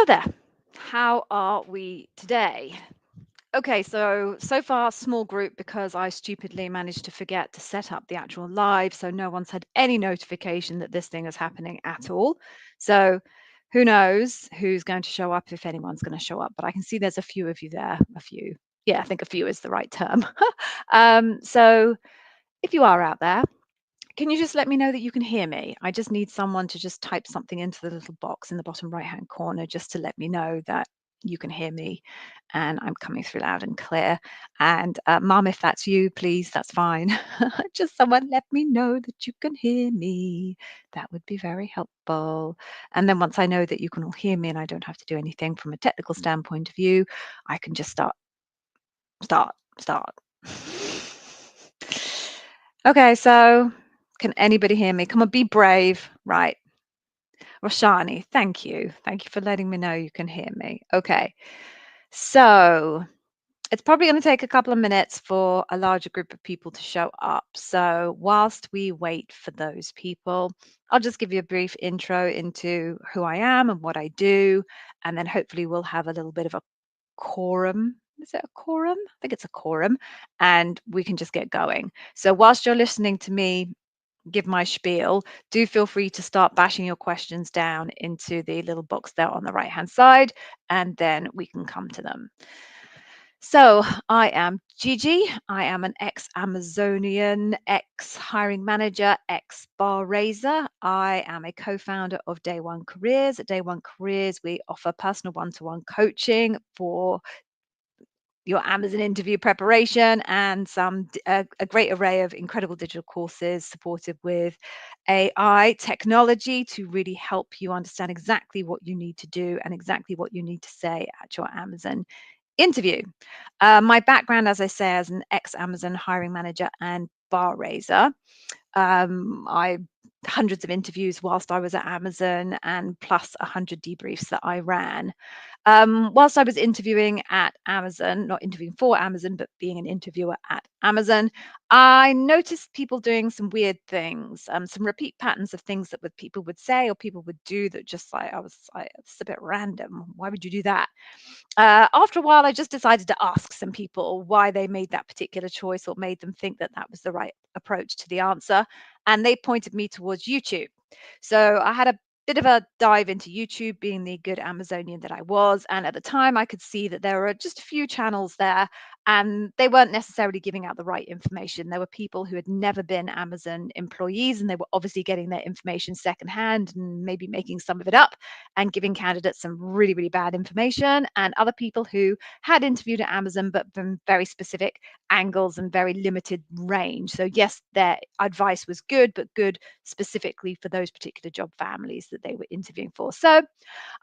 Hello there. How are we today? Okay, so far small group because I stupidly managed to forget to set up the actual live, so no one's had any notification that this thing is happening at all. So who knows who's going to show up, if anyone's going to show up, but I can see there's a few of you there. A few. Yeah, I think a few is the right term. So if you are out there, can you just let me know that you can hear me? I just need someone to just type something into the little box in the bottom right-hand corner just to let me know that you can hear me and I'm coming through loud and clear. And Mum, if that's you, please, that's fine. Just someone let me know that you can hear me. That would be very helpful. And then once I know that you can all hear me and I don't have to do anything from a technical standpoint of view, I can just start. Okay, so can anybody hear me? Come on, be brave. Right. Roshani, thank you. Thank you for letting me know you can hear me. Okay. So it's probably going to take a couple of minutes for a larger group of people to show up. So whilst we wait for those people, I'll just give you a brief intro into who I am and what I do. And then hopefully we'll have a little bit of a quorum. Is it a quorum? I think it's a quorum. And we can just get going. So whilst you're listening to me give my spiel, do feel free to start bashing your questions down into the little box there on the right hand side, and then we can come to them. So I am Gigi. I am an ex-Amazonian, ex-hiring manager, ex-bar raiser. I am a co-founder of Day One Careers. At Day One Careers, we offer personal one-to-one coaching for your Amazon interview preparation and a great array of incredible digital courses supported with AI technology to really help you understand exactly what you need to do and exactly what you need to say at your Amazon interview. My background, as I say, as an ex-Amazon hiring manager and bar raiser, I hundreds of interviews whilst I was at Amazon and plus 100 debriefs that I ran. Whilst I was interviewing at Amazon, not interviewing for Amazon, but being an interviewer at Amazon, I noticed people doing some weird things, some repeat patterns of things that people would say or people would do that just like, I was like, it's a bit random. Why would you do that? After a while, I just decided to ask some people why they made that particular choice or made them think that that was the right approach to the answer. And they pointed me towards YouTube. So I had a bit of a dive into YouTube, being the good Amazonian that I was. And at the time, I could see that there were just a few channels there and they weren't necessarily giving out the right information. There were people who had never been Amazon employees and they were obviously getting their information secondhand and maybe making some of it up and giving candidates some really, really bad information, and other people who had interviewed at Amazon but from very specific angles and very limited range. So yes, their advice was good, but good specifically for those particular job families that they were interviewing for. So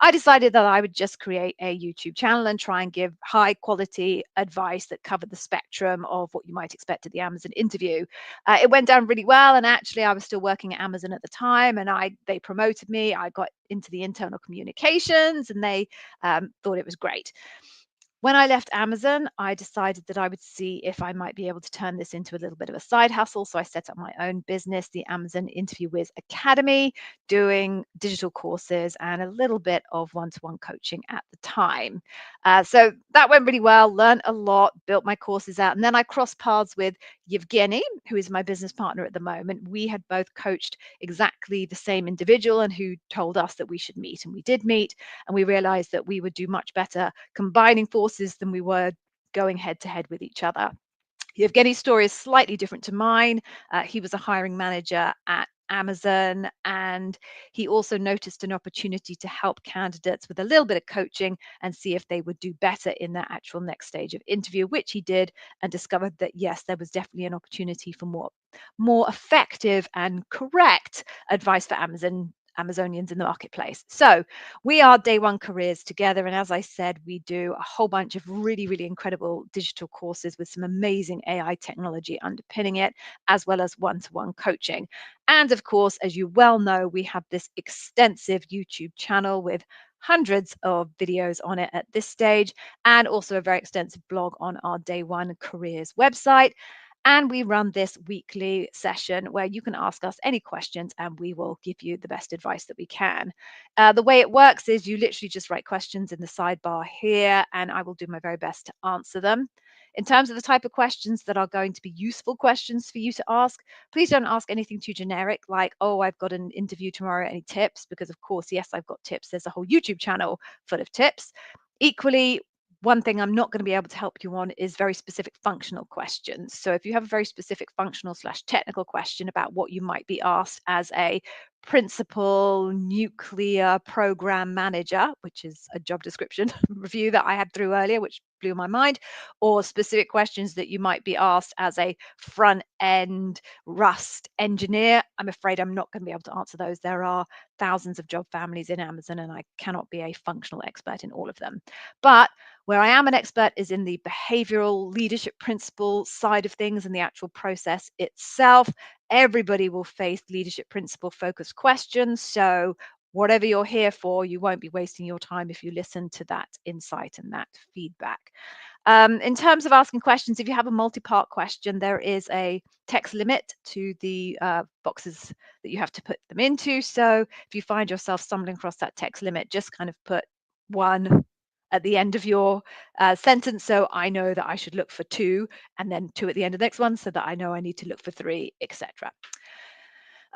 I decided that I would just create a YouTube channel and try and give high quality advice that covered the spectrum of what you might expect at the Amazon interview. It went down really well, and actually I was still working at Amazon at the time, and they promoted me. I got into the internal communications, and they thought it was great. When I left Amazon, I decided that I would see if I might be able to turn this into a little bit of a side hustle. So I set up my own business, the Amazon Interview Whiz Academy, doing digital courses and a little bit of one-to-one coaching at the time. So that went really well, learned a lot, built my courses out. And then I crossed paths with Yevgeny, who is my business partner at the moment. We had both coached exactly the same individual and who told us that we should meet. And we did meet, and we realized that we would do much better combining forces than we were going head to head with each other. Yevgeny's story is slightly different to mine. He was a hiring manager at Amazon, and he also noticed an opportunity to help candidates with a little bit of coaching and see if they would do better in their actual next stage of interview, which he did, and discovered that yes, there was definitely an opportunity for more effective and correct advice for Amazonians in the marketplace. So we are Day One Careers together. And as I said, we do a whole bunch of really, really incredible digital courses with some amazing AI technology underpinning it, as well as one-to-one coaching. And of course, as you well know, we have this extensive YouTube channel with hundreds of videos on it at this stage, and also a very extensive blog on our Day One Careers website. And we run this weekly session where you can ask us any questions and we will give you the best advice that we can. The way it works is you literally just write questions in the sidebar here, and I will do my very best to answer them. In terms of the type of questions that are going to be useful questions for you to ask, please don't ask anything too generic like, oh, I've got an interview tomorrow, any tips? Because, of course, yes, I've got tips. There's a whole YouTube channel full of tips. Equally, one thing I'm not going to be able to help you on is very specific functional questions. So if you have a very specific functional slash technical question about what you might be asked as a principal nuclear program manager, which is a job description review that I had through earlier, which blew my mind, or specific questions that you might be asked as a front end Rust engineer, I'm afraid I'm not going to be able to answer those. There are thousands of job families in Amazon, and I cannot be a functional expert in all of them. But where I am an expert is in the behavioral leadership principle side of things and the actual process itself. Everybody will face leadership principle focused questions. So, whatever you're here for, you won't be wasting your time if you listen to that insight and that feedback. In terms of asking questions, if you have a multi-part question, there is a text limit to the boxes that you have to put them into. So if you find yourself stumbling across that text limit, just kind of put one at the end of your sentence, so I know that I should look for two, and then two at the end of the next one, so that I know I need to look for three, etc.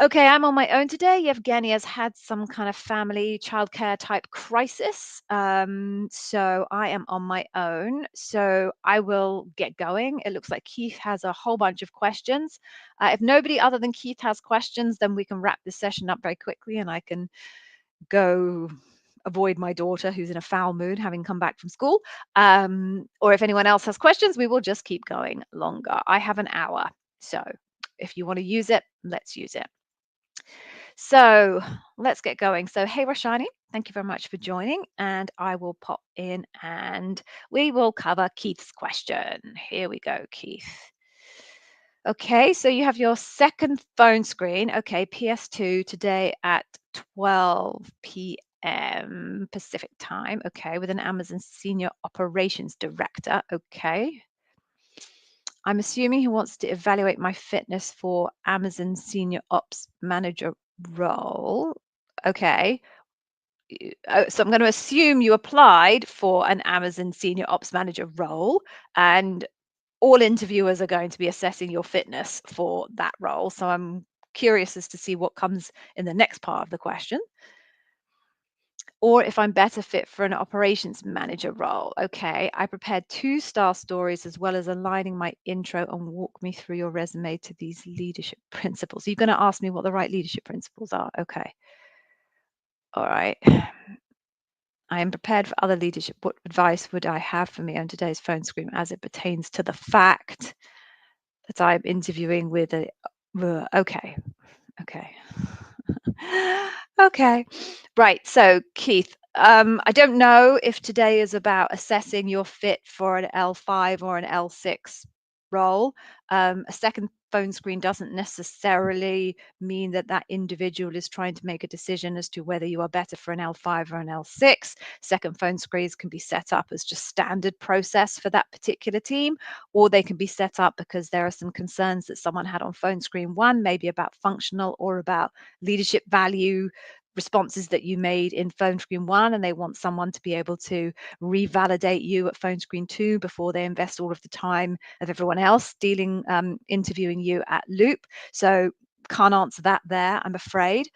Okay, I'm on my own today. Yevgeny has had some kind of family childcare type crisis. So I am on my own. So I will get going. It looks like Keith has a whole bunch of questions. If nobody other than Keith has questions, then we can wrap this session up very quickly and I can go avoid my daughter who's in a foul mood having come back from school. Or if anyone else has questions, we will just keep going longer. I have an hour. So if you want to use it, let's use it. So let's get going. So, hey, Roshani, thank you very much for joining. And I will pop in and we will cover Keith's question. Here we go, Keith. Okay, so you have your second phone screen. Okay, PS2 today at 12 p.m. Pacific time. Okay, with an Amazon Senior Operations Director. Okay. I'm assuming he wants to evaluate my fitness for Amazon Senior Ops Manager role. Okay. So I'm going to assume you applied for an Amazon Senior Ops Manager role, and all interviewers are going to be assessing your fitness for that role. So I'm curious as to see what comes in the next part of the question. Or if I'm better fit for an operations manager role. Okay, I prepared 2-star stories as well as aligning my intro and walk me through your resume to these leadership principles. You're going to ask me what the right leadership principles are. Okay. All right. I am prepared for other leadership. What advice would I have for me on today's phone screen as it pertains to the fact that I'm interviewing with a. Okay. Okay. Okay. Right. So, Keith, I don't know if today is about assessing your fit for an L5 or an L6 role. A second phone screen doesn't necessarily mean that that individual is trying to make a decision as to whether you are better for an L5 or an L6. Second phone screens can be set up as just standard process for that particular team, or they can be set up because there are some concerns that someone had on phone screen one, maybe about functional or about leadership value responses that you made in phone screen one, and they want someone to be able to revalidate you at phone screen two before they invest all of the time of everyone else interviewing you at Loop. So can't answer that there, I'm afraid.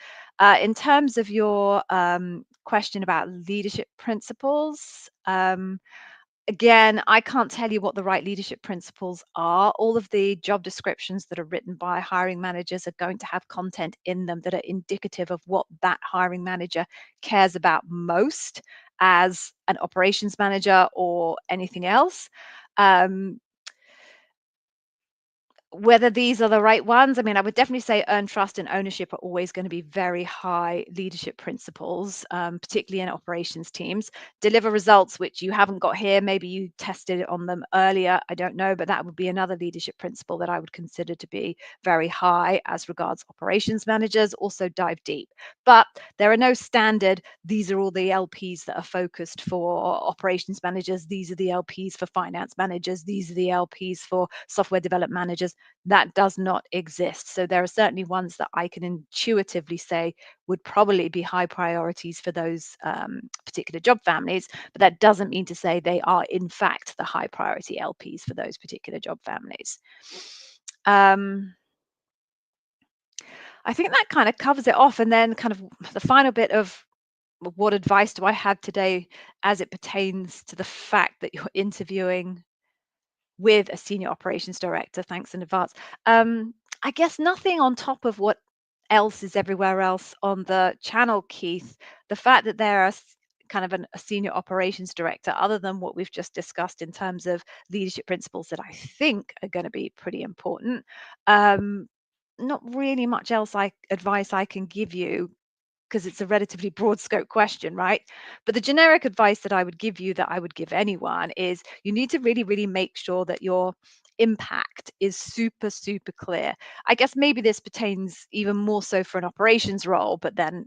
In terms of your question about leadership principles, again, I can't tell you what the right leadership principles are. All of the job descriptions that are written by hiring managers are going to have content in them that are indicative of what that hiring manager cares about most as an operations manager or anything else. Whether these are the right ones, I mean, I would definitely say earn trust and ownership are always going to be very high leadership principles, particularly in operations teams. Deliver results which you haven't got here. Maybe you tested it on them earlier. I don't know, but that would be another leadership principle that I would consider to be very high as regards operations managers. Also dive deep. But there are no standard, these are all the LPs that are focused for operations managers. These are the LPs for finance managers. These are the LPs for software development managers. That does not exist. So there are certainly ones that I can intuitively say would probably be high priorities for those particular job families, but that doesn't mean to say they are in fact the high priority LPs for those particular job families. Um, I think that kind of covers it off. And then kind of the final bit of what advice do I have today as it pertains to the fact that you're interviewing with a senior operations director. Thanks in advance. I guess nothing on top of what else is everywhere else on the channel, Keith. The fact that there are kind of a senior operations director, other than what we've just discussed in terms of leadership principles that I think are going to be pretty important. Um, Not really much else advice I can give you because it's a relatively broad scope question, right? But the generic advice that I would give you, that I would give anyone, is you need to really, really make sure that your impact is super, super clear. I guess maybe this pertains even more so for an operations role, but then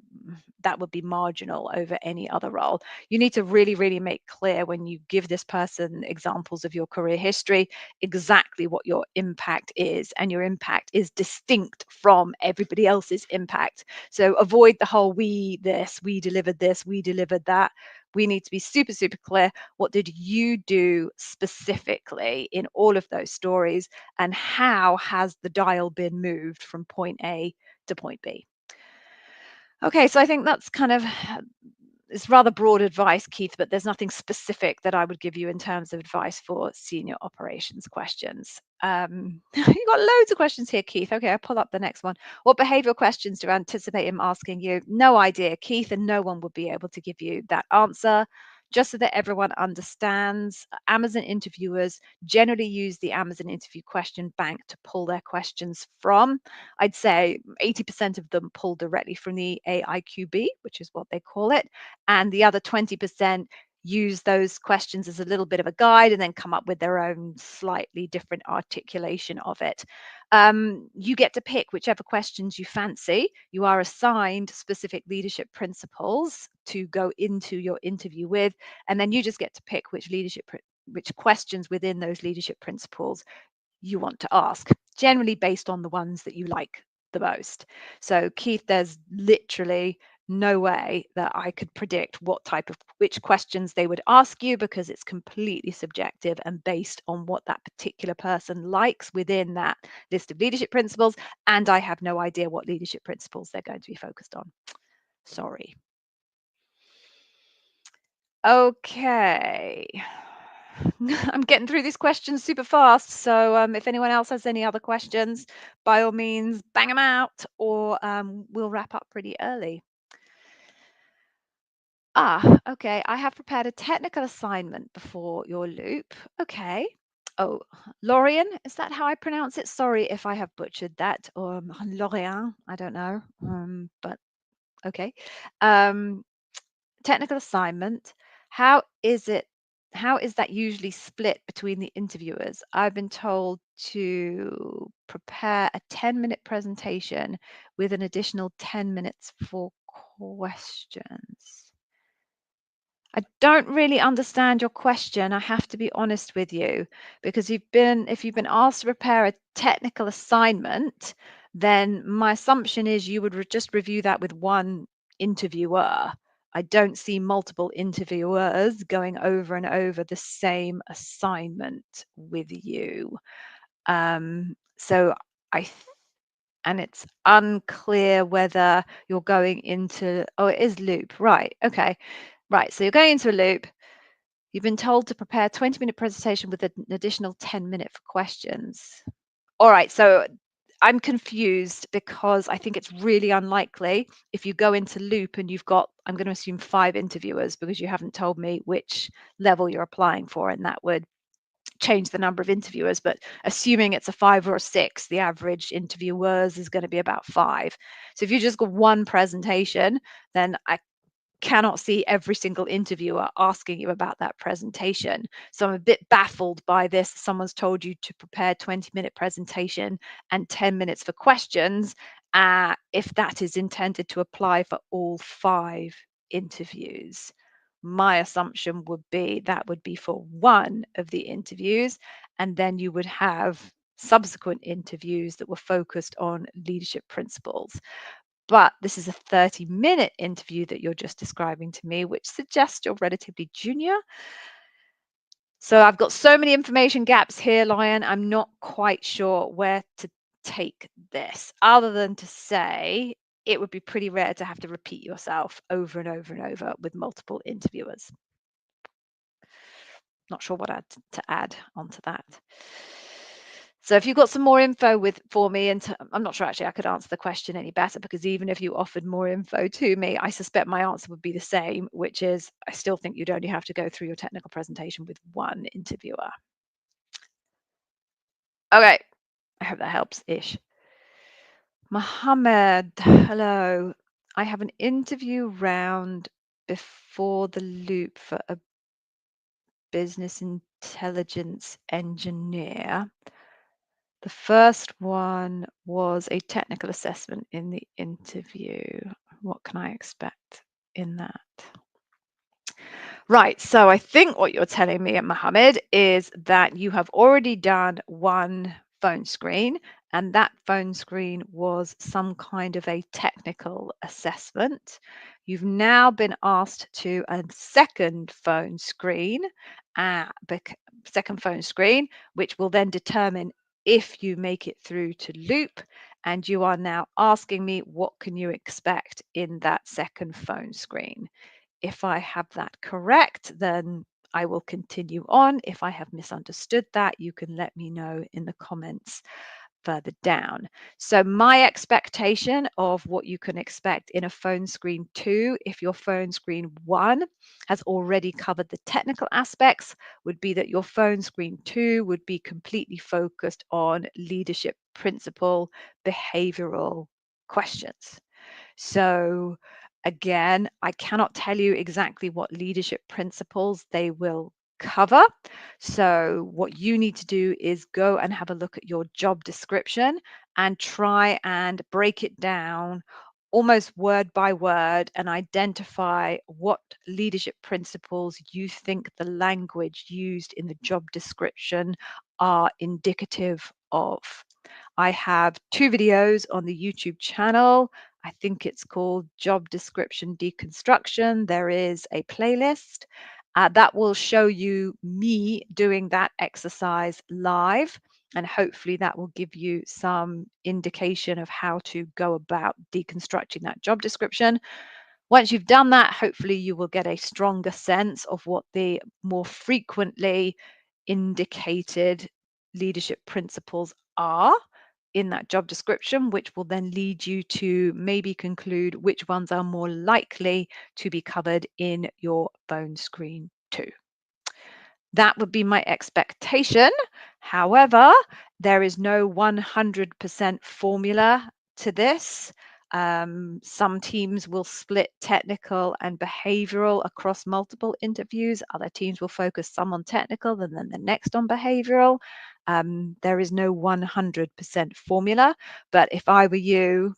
that would be marginal over any other role. You need to really, really make clear when you give this person examples of your career history exactly what your impact is, and your impact is distinct from everybody else's impact. So avoid the whole we delivered that. We need to be super, super clear. What did you do specifically in all of those stories? And how has the dial been moved from point A to point B? Okay, so I think that's kind of it's rather broad advice, Keith, but there's nothing specific that I would give you in terms of advice for senior operations questions. You got loads of questions here, Keith. Okay, I'll pull up the next one. What behavioral questions do you anticipate him asking you? No idea, Keith, and no one would be able to give you that answer. Just so that everyone understands, Amazon interviewers generally use the Amazon interview question bank to pull their questions from. I'd say 80% of them pull directly from the AIQB, which is what they call it, and the other 20% use those questions as a little bit of a guide and then come up with their own slightly different articulation of it. You get to pick whichever questions you fancy. You are assigned specific leadership principles to go into your interview with, and then you just get to pick which questions within those leadership principles you want to ask, generally based on the ones that you like the most. So, Keith, there's literally no way that I could predict which questions they would ask you, because it's completely subjective and based on what that particular person likes within that list of leadership principles. And I have no idea what leadership principles they're going to be focused on. Sorry. Okay. I'm getting through these questions super fast. So if anyone else has any other questions, by all means, bang them out, or we'll wrap up pretty early. Okay. I have prepared a technical assignment before your loop. Okay. Oh, Lorian, is that how I pronounce it? Sorry if I have butchered that, or Lorient, I don't know. But okay. Um, Technical assignment. How is it? How is that usually split between the interviewers? I've been told to prepare a 10-minute presentation with an additional 10 minutes for questions. I don't really understand your question. I have to be honest with you, because if you've been asked to prepare a technical assignment, then my assumption is you would just review that with one interviewer. I don't see multiple interviewers going over and over the same assignment with you. So I th- and it's unclear whether you're going into, oh, it is loop, right? Okay, right. So you're going into a loop. You've been told to prepare a 20-minute presentation with an additional 10-minute for questions. All right, so I'm confused, because I think it's really unlikely if you go into loop and you've got, I'm going to assume 5 interviewers, because you haven't told me which level you're applying for, and that would change the number of interviewers, but assuming it's a 5 or a 6, the average interviewers is going to be about 5. So if you just got one presentation, then I cannot see every single interviewer asking you about that presentation. So I'm a bit baffled by this. Someone's told you to prepare 20-minute presentation and 10 minutes for questions, if that is intended to apply for all 5 interviews. My assumption would be that would be for one of the interviews, and then you would have subsequent interviews that were focused on leadership principles. But this is a 30-minute interview that you're just describing to me, which suggests you're relatively junior. So I've got so many information gaps here, Lion. I'm not quite sure where to take this, other than to say it would be pretty rare to have to repeat yourself over and over and over with multiple interviewers. Not sure what to add onto that. So if you've got some more info for me, and I'm not sure actually I could answer the question any better, because even if you offered more info to me, I suspect my answer would be the same, which is I still think you'd only have to go through your technical presentation with one interviewer. Okay, I hope that helps ish. Mohammed, hello. I have an interview round before the loop for a business intelligence engineer. The first one was a technical assessment in the interview. What can I expect in that? Right, so I think what you're telling me, Mohammed, is that you have already done one phone screen, and that phone screen was some kind of a technical assessment. You've now been asked to a second phone screen, which will then determine if you make it through to loop. And you are now asking me, what can you expect in that second phone screen? If I have that correct, then I will continue on. If I have misunderstood that, you can let me know in the comments further down. So my expectation of what you can expect in a phone screen 2, if your phone screen 1 has already covered the technical aspects, would be that your phone screen 2 would be completely focused on leadership principle, behavioral questions. So again, I cannot tell you exactly what leadership principles they will cover. So what you need to do is go and have a look at your job description and try and break it down almost word by word and identify what leadership principles you think the language used in the job description are indicative of. I have 2 videos on the YouTube channel. I think it's called Job Description Deconstruction. There is a playlist that will show you me doing that exercise live. And hopefully that will give you some indication of how to go about deconstructing that job description. Once you've done that, hopefully you will get a stronger sense of what the more frequently indicated leadership principles are in that job description, which will then lead you to maybe conclude which ones are more likely to be covered in your phone screen 2. That would be my expectation. However, there is no 100% formula to this. Some teams will split technical and behavioral across multiple interviews. Other teams will focus some on technical and then the next on behavioral. There is no 100% formula, but if I were you,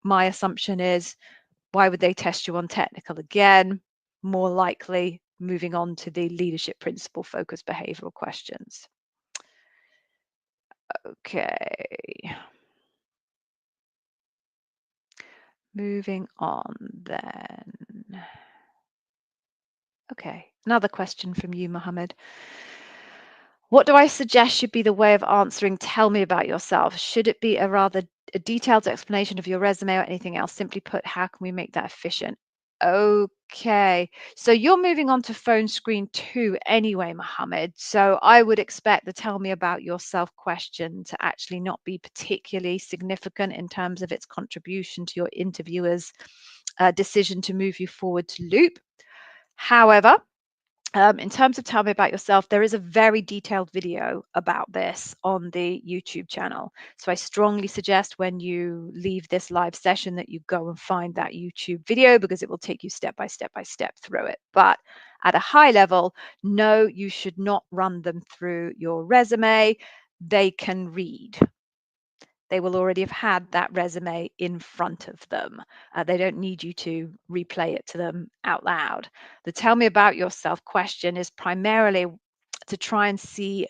my assumption is, why would they test you on technical again? More likely moving on to the leadership principle focused behavioral questions. Okay. Moving on then. Okay, another question from you, Mohammed. What do I suggest should be the way of answering tell me about yourself? Should it be a detailed explanation of your resume or anything else? Simply put, how can we make that efficient? Okay, so you're moving on to phone screen 2 anyway, Mohammed. So I would expect the tell me about yourself question to actually not be particularly significant in terms of its contribution to your interviewer's decision to move you forward to loop. However, In terms of tell me about yourself, there is a very detailed video about this on the YouTube channel. So I strongly suggest when you leave this live session that you go and find that YouTube video because it will take you step by step through it. But at a high level, no, you should not run them through your resume. They can read. They will already have had that resume in front of them. They don't need you to replay it to them out loud. The tell me about yourself question is primarily to try and see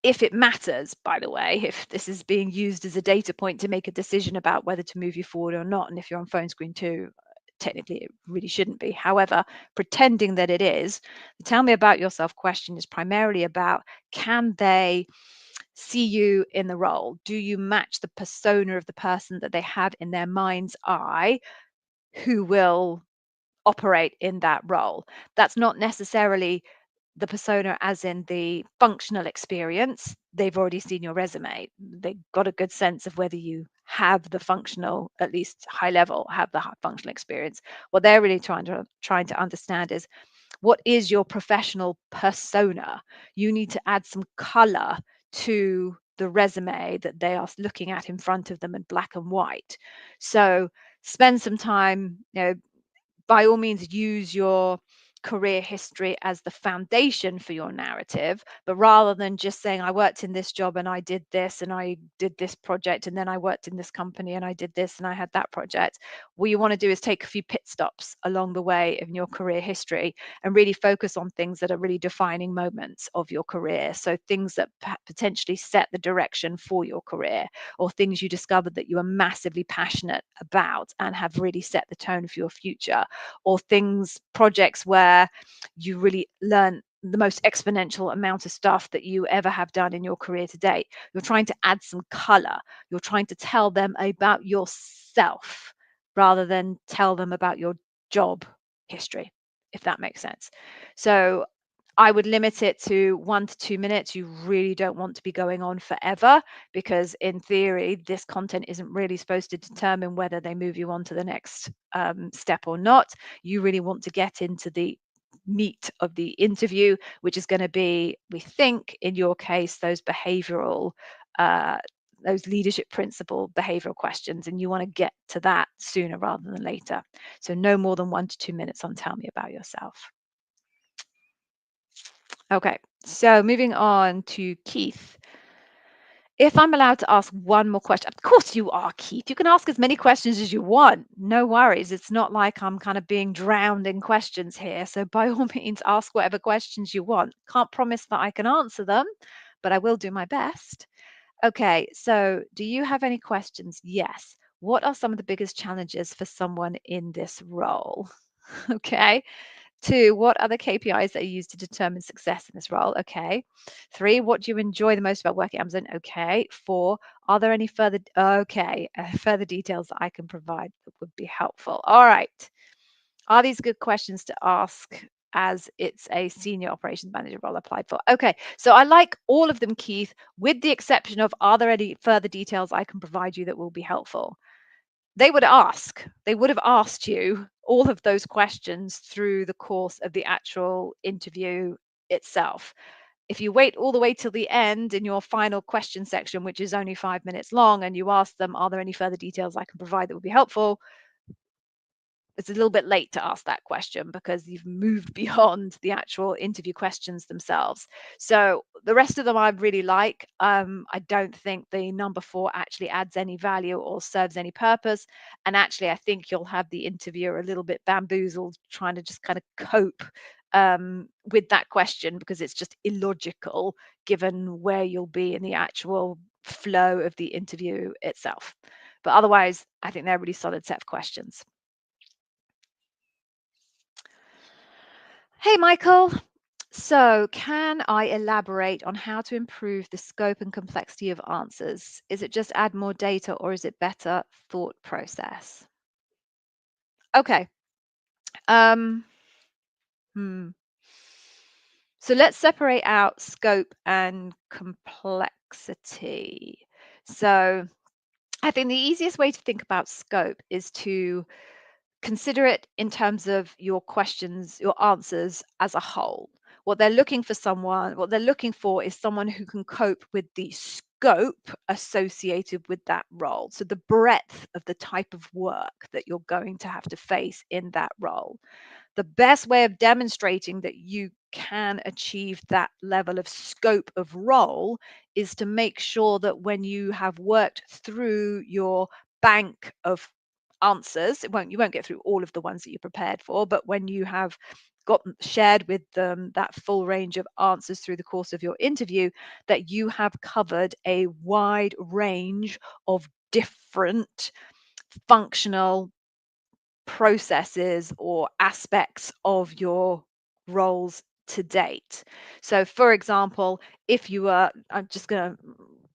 if it matters, by the way, if this is being used as a data point to make a decision about whether to move you forward or not. And if you're on phone screen too, technically it really shouldn't be. However, pretending that it is, the tell me about yourself question is primarily about can they see you in the role? Do you match the persona of the person that they have in their mind's eye who will operate in that role? That's not necessarily the persona as in the functional experience. They've already seen your resume. They've got a good sense of whether you have the functional, at least high level, have the functional experience. What they're really trying to understand is what is your professional persona? You need to add some color to the resume that they are looking at in front of them in black and white. So spend some time, by all means use your career history as the foundation for your narrative, but rather than just saying I worked in this job and I did this and I did this project and then I worked in this company and I did this and I had that project, what you want to do is take a few pit stops along the way in your career history and really focus on things that are really defining moments of your career. So things that potentially set the direction for your career, or things you discovered that you are massively passionate about and have really set the tone for your future, or projects where you really learn the most exponential amount of stuff that you ever have done in your career to date. You're trying to add some color. You're trying to tell them about yourself rather than tell them about your job history, if that makes sense. So I would limit it to 1 to 2 minutes. You really don't want to be going on forever because, in theory, this content isn't really supposed to determine whether they move you on to the next step or not. You really want to get into the meat of the interview, which is going to be, we think, in your case, uh, those leadership principle behavioral questions, and you want to get to that sooner rather than later. So no more than 1 to 2 minutes on tell me about yourself. Okay, so moving on to Keith. If I'm allowed to ask one more question, of course you are, Keith. You can ask as many questions as you want. No worries. It's not like I'm kind of being drowned in questions here. So by all means, ask whatever questions you want. Can't promise that I can answer them, but I will do my best. Okay, so do you have any questions? Yes. What are some of the biggest challenges for someone in this role? Okay. 2, what other KPIs that are used to determine success in this role? Okay. 3, what do you enjoy the most about working at Amazon? Okay. 4, are there any further details that I can provide that would be helpful? All right. Are these good questions to ask as it's a senior operations manager role applied for? Okay. So I like all of them, Keith, with the exception of are there any further details I can provide you that will be helpful? They would have asked you all of those questions through the course of the actual interview itself. If you wait all the way till the end in your final question section, which is only 5 minutes long, and you ask them, are there any further details I can provide that would be helpful? It's a little bit late to ask that question because you've moved beyond the actual interview questions themselves. So the rest of them I really like. I don't think the number 4 actually adds any value or serves any purpose. And actually, I think you'll have the interviewer a little bit bamboozled trying to just kind of cope with that question because it's just illogical given where you'll be in the actual flow of the interview itself. But otherwise, I think they're a really solid set of questions. Hey, Michael. So, can I elaborate on how to improve the scope and complexity of answers? Is it just add more data or is it better thought process? Okay. Um, hmm. So let's separate out scope and complexity. So I think the easiest way to think about scope is to consider it in terms of your questions, your answers as a whole. What they're looking for is someone who can cope with the scope associated with that role. So the breadth of the type of work that you're going to have to face in that role. The best way of demonstrating that you can achieve that level of scope of role is to make sure that when you have worked through your bank of answers, you won't get through all of the ones that you prepared for, but when you have got shared with them that full range of answers through the course of your interview, that you have covered a wide range of different functional processes or aspects of your roles to date. So, for example, if you were, I'm just going to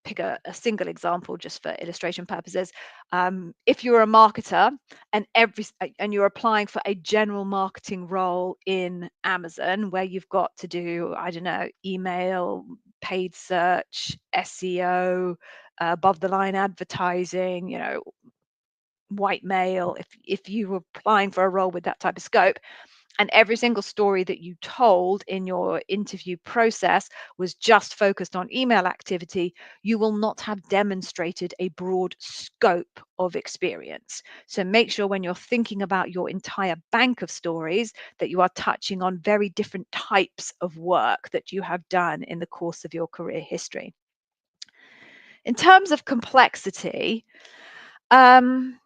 pick a single example just for illustration purposes. If you're a marketer and and you're applying for a general marketing role in Amazon, where you've got to do, I don't know, email, paid search, SEO, above the line advertising, white male, if you were applying for a role with that type of scope, and every single story that you told in your interview process was just focused on email activity, you will not have demonstrated a broad scope of experience. So make sure when you're thinking about your entire bank of stories that you are touching on very different types of work that you have done in the course of your career history. In terms of complexity, um,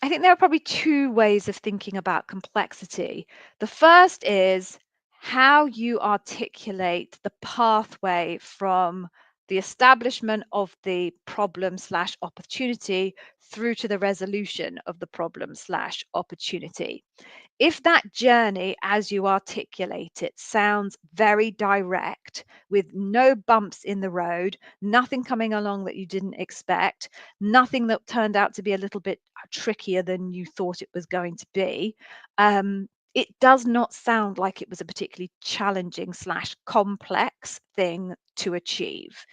I think there are probably two ways of thinking about complexity. The first is how you articulate the pathway from the establishment of the problem slash opportunity through to the resolution of the problem slash opportunity. If that journey, as you articulate it, sounds very direct with no bumps in the road, nothing coming along that you didn't expect, nothing that turned out to be a little bit trickier than you thought it was going to be, it does not sound like it was a particularly challenging slash complex thing to achieve.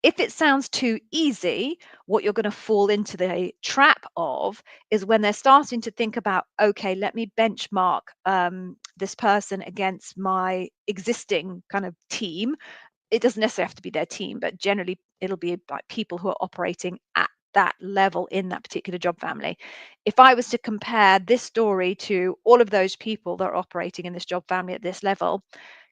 If it sounds too easy, what you're going to fall into the trap of is when they're starting to think about, okay, let me benchmark this person against my existing kind of team. It doesn't necessarily have to be their team, but generally it'll be like people who are operating at that level in that particular job family. If I was to compare this story to all of those people that are operating in this job family at this level,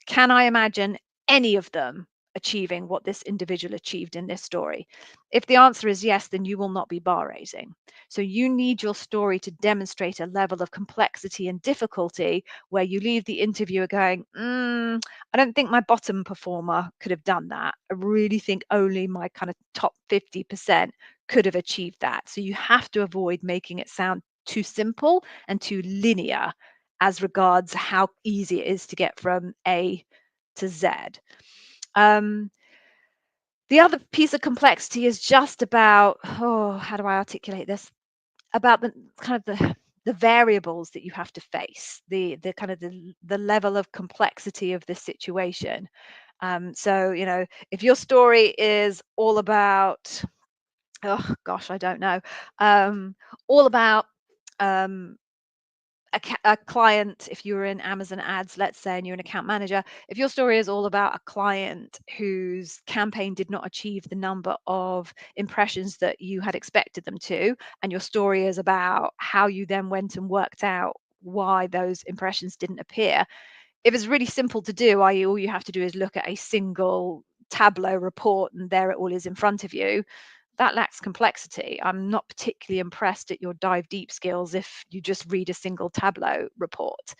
can I imagine any of them achieving what this individual achieved in this story? If the answer is yes, then you will not be bar raising. So you need your story to demonstrate a level of complexity and difficulty where you leave the interviewer going, I don't think my bottom performer could have done that. I really think only my kind of top 50% could have achieved that. So you have to avoid making it sound too simple and too linear as regards how easy it is to get from A to Z. Um, the other piece of complexity is just about, how do I articulate this? About the kind of the variables that you have to face, the kind of the level of complexity of this situation. So, if your story is all about, oh gosh, I don't know, all about um, a client, if you were in Amazon ads, let's say, and you're an account manager, if your story is all about a client whose campaign did not achieve the number of impressions that you had expected them to, and your story is about how you then went and worked out why those impressions didn't appear, if it's really simple to do, i.e., all you have to do is look at a single Tableau report and there it all is in front of you, that lacks complexity. I'm not particularly impressed at your dive deep skills if you just read a single Tableau report.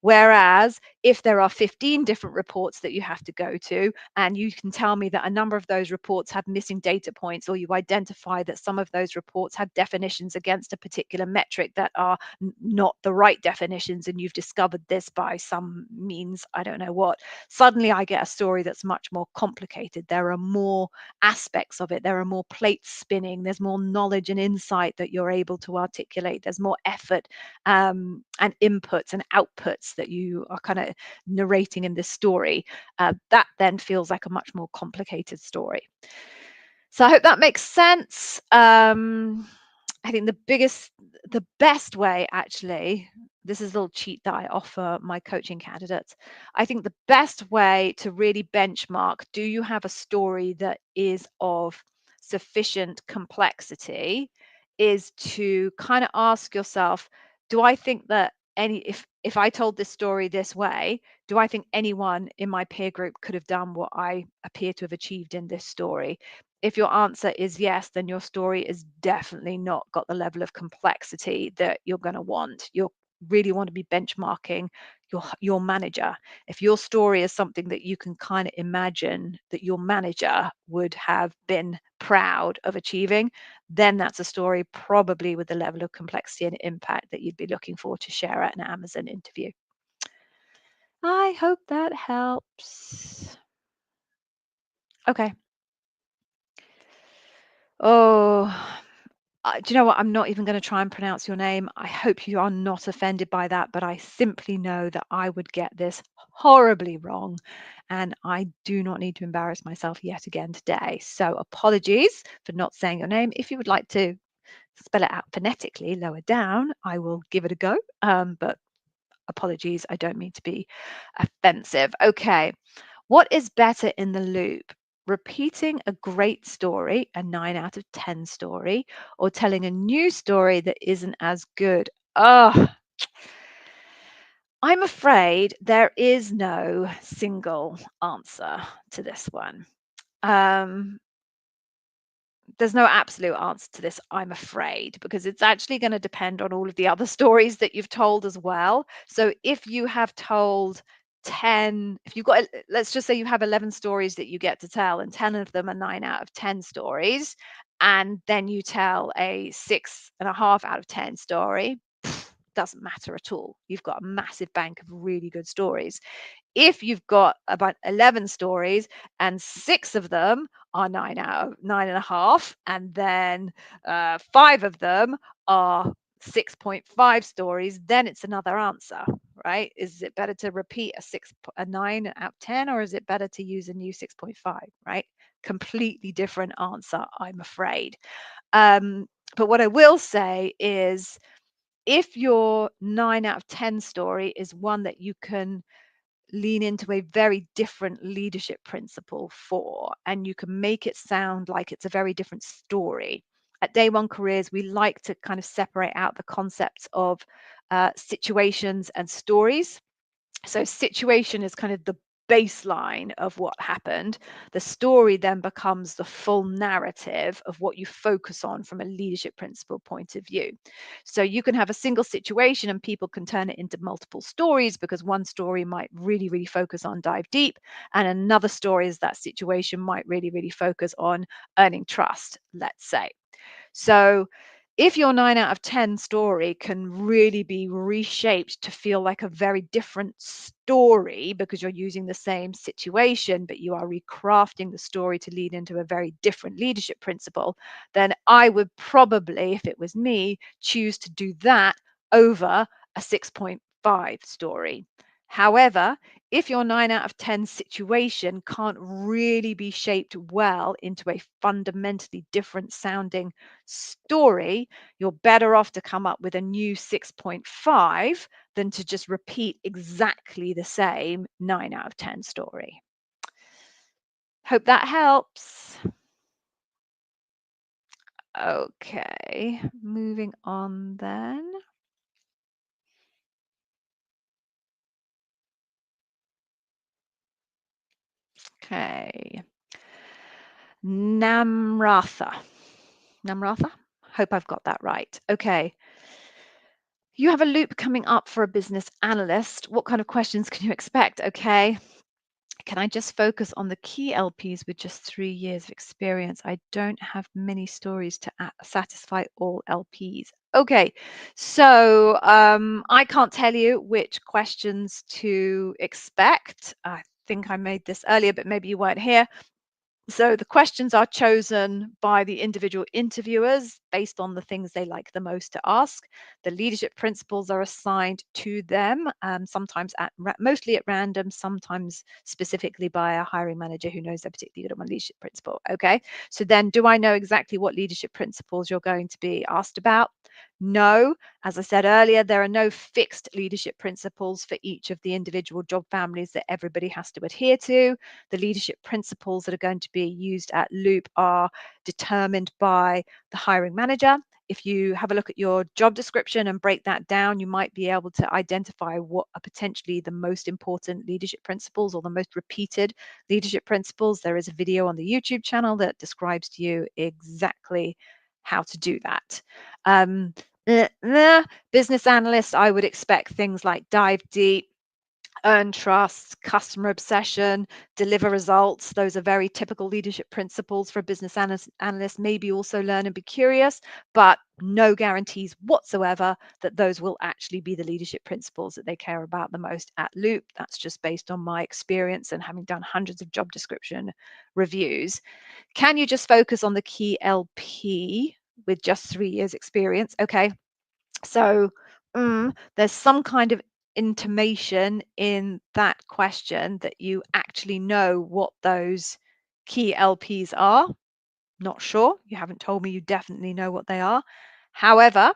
Whereas if there are 15 different reports that you have to go to, and you can tell me that a number of those reports have missing data points, or you identify that some of those reports have definitions against a particular metric that are not the right definitions, and you've discovered this by some means, I don't know what, suddenly I get a story that's much more complicated. There are more aspects of it. There are more plates spinning. There's more knowledge and insight that you're able to articulate. There's more effort and inputs and outputs that you are kind of narrating in this story. That then feels like a much more complicated story. So I hope that makes sense. I think the best way, actually, this is a little cheat that I offer my coaching candidates. I think the best way to really benchmark, do you have a story that is of sufficient complexity, is to kind of ask yourself, do I think that if I told this story this way, do I think anyone in my peer group could have done what I appear to have achieved in this story? If your answer is yes, then your story is definitely not got the level of complexity that you're going to want. You'll really want to be benchmarking your manager. If your story is something that you can kind of imagine that your manager would have been proud of achieving, then that's a story probably with the level of complexity and impact that you'd be looking for to share at an Amazon interview. I hope that helps. Okay. Oh, do you know what? I'm not even going to try and pronounce your name. I hope you are not offended by that, but I simply know that I would get this horribly wrong, and I do not need to embarrass myself yet again today. So apologies for not saying your name. If you would like to spell it out phonetically lower down, I will give it a go. But apologies, I don't mean to be offensive. Okay. What is better in the loop? Repeating a great story, a 9 out of 10 story, or telling a new story that isn't as good? Oh, I'm afraid there is no single answer to this one. Um, there's no absolute answer to this, I'm afraid, because it's actually going to depend on all of the other stories that you've told as well. So if you have told 10, if you've got, let's just say you have 11 stories that you get to tell, and 10 of them are 9 out of 10 stories, and then you tell a 6.5 out of 10 story, doesn't matter at all. You've got a massive bank of really good stories. If you've got about 11 stories and 6 of them are 9 out of 9.5, and then 5 of them are 6.5 stories, then it's another answer, right? Is it better to repeat a 9 out of 10, or is it better to use a new 6.5, right? Completely different answer, I'm afraid. But what I will say is, if your 9 out of 10 story is one that you can lean into a very different leadership principle for, and you can make it sound like it's a very different story. At Day One Careers, we like to kind of separate out the concepts of situations and stories. So situation is kind of the baseline of what happened. The story then becomes the full narrative of what you focus on from a leadership principle point of view. So you can have a single situation and people can turn it into multiple stories, because one story might really, really focus on dive deep, and another story is that situation might really, really focus on earning trust, let's say. So if your 9 out of 10 story can really be reshaped to feel like a very different story, because you're using the same situation, but you are recrafting the story to lead into a very different leadership principle, then I would probably, if it was me, choose to do that over a 6.5 story. However, if your 9 out of 10 situation can't really be shaped well into a fundamentally different sounding story, you're better off to come up with a new 6.5 than to just repeat exactly the same 9 out of 10 story. Hope that helps. Okay, moving on then. Okay. Namratha. Namratha? Hope I've got that right. Okay. You have a loop coming up for a business analyst. What kind of questions can you expect? Okay. Can I just focus on the key LPs with just 3 years of experience? I don't have many stories to satisfy all LPs. Okay, so I can't tell you which questions to expect. I think I made this earlier, but maybe you weren't here. So the questions are chosen by the individual interviewers based on the things they like the most to ask. The leadership principles are assigned to them, sometimes mostly at random, sometimes specifically by a hiring manager who knows they're particularly good at one leadership principle. Okay, so then do I know exactly what leadership principles you're going to be asked about? No. As I said earlier, there are no fixed leadership principles for each of the individual job families that everybody has to adhere to. The leadership principles that are going to be used at Loop are determined by the hiring manager. If you have a look at your job description and break that down, you might be able to identify what are potentially the most important leadership principles or the most repeated leadership principles. There is a video on the YouTube channel that describes to you exactly how to do that. Um, Business analysts, I would expect things like dive deep, earn trust, customer obsession, deliver results. Those are very typical leadership principles for a business analyst. Maybe also learn and be curious, but no guarantees whatsoever that those will actually be the leadership principles that they care about the most at Loop. That's just based on my experience and having done hundreds of job description reviews. Can you just focus on the key LP with just 3 years experience? Okay, so, there's some kind of intimation in that question that you actually know what those key LPs are. Not sure. You haven't told me you definitely know what they are. However,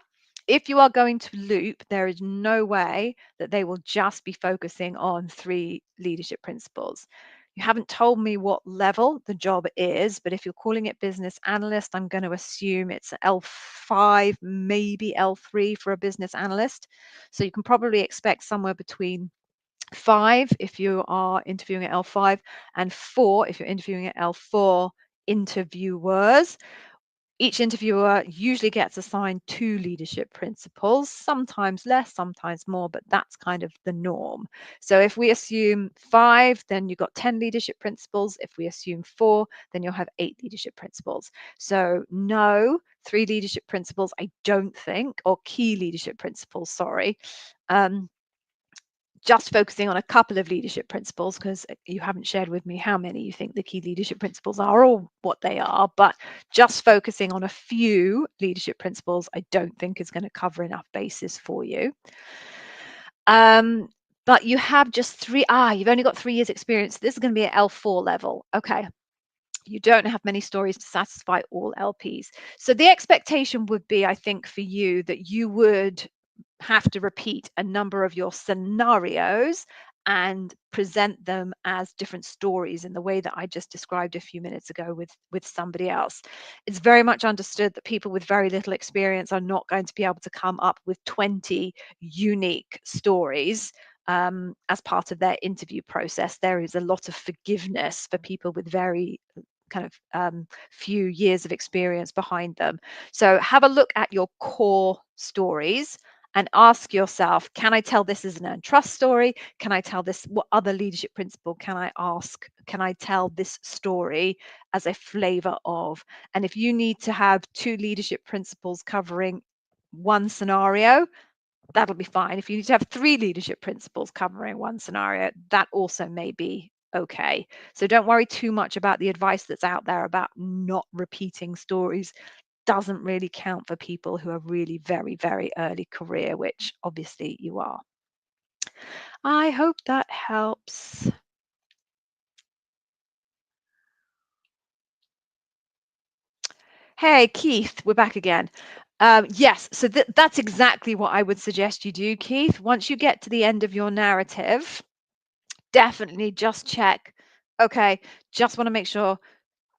if you are going to Loop, there is no way that they will just be focusing on three leadership principles. You haven't told me what level the job is, but if you're calling it business analyst, I'm going to assume it's L5, maybe L3 for a business analyst. So you can probably expect somewhere between 5 if you are interviewing at L5 and 4 if you're interviewing at L4 interviewers. Each interviewer usually gets assigned two leadership principles, sometimes less, sometimes more, but that's kind of the norm. So if we assume 5, then you've got 10 leadership principles. If we assume 4, then you'll have 8 leadership principles. So no, 3 leadership principles, I don't think, or key leadership principles, sorry. Um, just focusing on a couple of leadership principles because you haven't shared with me how many you think the key leadership principles are or what they are, but just focusing on a few leadership principles, I don't think is going to cover enough basis for you. But you have just you've only got 3 years experience. This is going to be at L4 level. Okay. You don't have many stories to satisfy all LPs. So the expectation would be, I think, for you that you would have to repeat a number of your scenarios and present them as different stories in the way that I just described a few minutes ago with somebody else. It's very much understood that people with very little experience are not going to be able to come up with 20 unique stories as part of their interview process. There is a lot of forgiveness for people with very kind of few years of experience behind them. So have a look at your core stories and ask yourself, can I tell this as an earned trust story? Can I tell this? What other leadership principle can I ask? Can I tell this story as a flavor of? And if you need to have two leadership principles covering one scenario, that'll be fine. If you need to have three leadership principles covering one scenario, that also may be okay. So don't worry too much about the advice that's out there about not repeating stories. Doesn't really count for people who are really very, very early career, which obviously you are. I hope that helps. Hey, Keith, we're back again. Yes, so that's exactly what I would suggest you do, Keith. Once you get to the end of your narrative, definitely just check, okay, just want to make sure,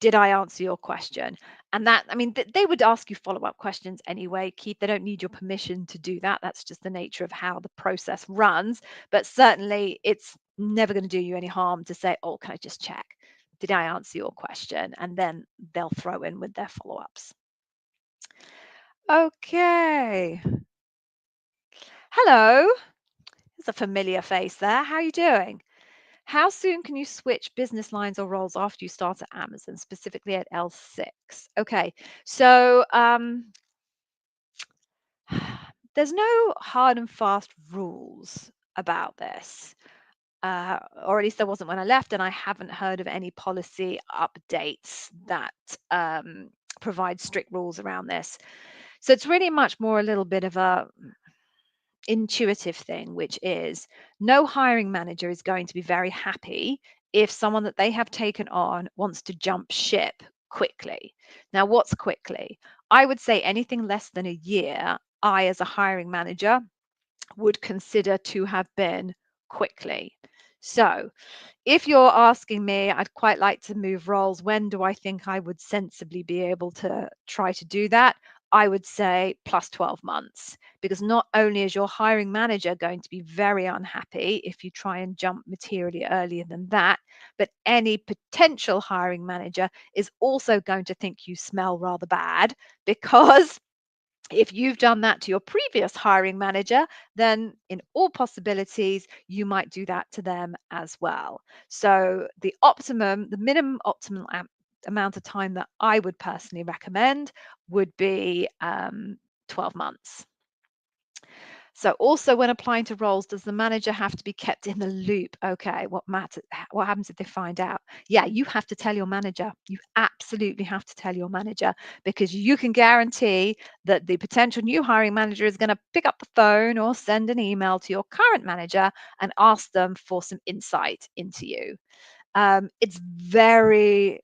did I answer your question? And that, I mean, they would ask you follow-up questions anyway, Keith. They don't need your permission to do that. That's just the nature of how the process runs. But certainly it's never going to do you any harm to say, oh, can I just check? Did I answer your question? And then they'll throw in with their follow-ups. Okay. Hello. There's a familiar face there. How are you doing? How soon can you switch business lines or roles after you start at Amazon, specifically at L6? Okay, so there's no hard and fast rules about this. or at least there wasn't when I left, and I haven't heard of any policy updates that provide strict rules around this. So it's really much more a little bit of a intuitive thing, which is no hiring manager is going to be very happy if someone that they have taken on wants to jump ship quickly. Now, what's quickly? I would say anything less than a year, I, as a hiring manager, would consider to have been quickly. So, if you're asking me, I'd quite like to move roles. When do I think I would sensibly be able to try to do that? I would say plus 12 months, because not only is your hiring manager going to be very unhappy if you try and jump materially earlier than that, but any potential hiring manager is also going to think you smell rather bad, because if you've done that to your previous hiring manager, then in all possibilities, you might do that to them as well. So the minimum optimal amount of time that I would personally recommend would be 12 months. So also when applying to roles, does the manager have to be kept in the loop? Okay, what happens if they find out? Yeah, you have to tell your manager. You absolutely have to tell your manager, because you can guarantee that the potential new hiring manager is going to pick up the phone or send an email to your current manager and ask them for some insight into you. It's very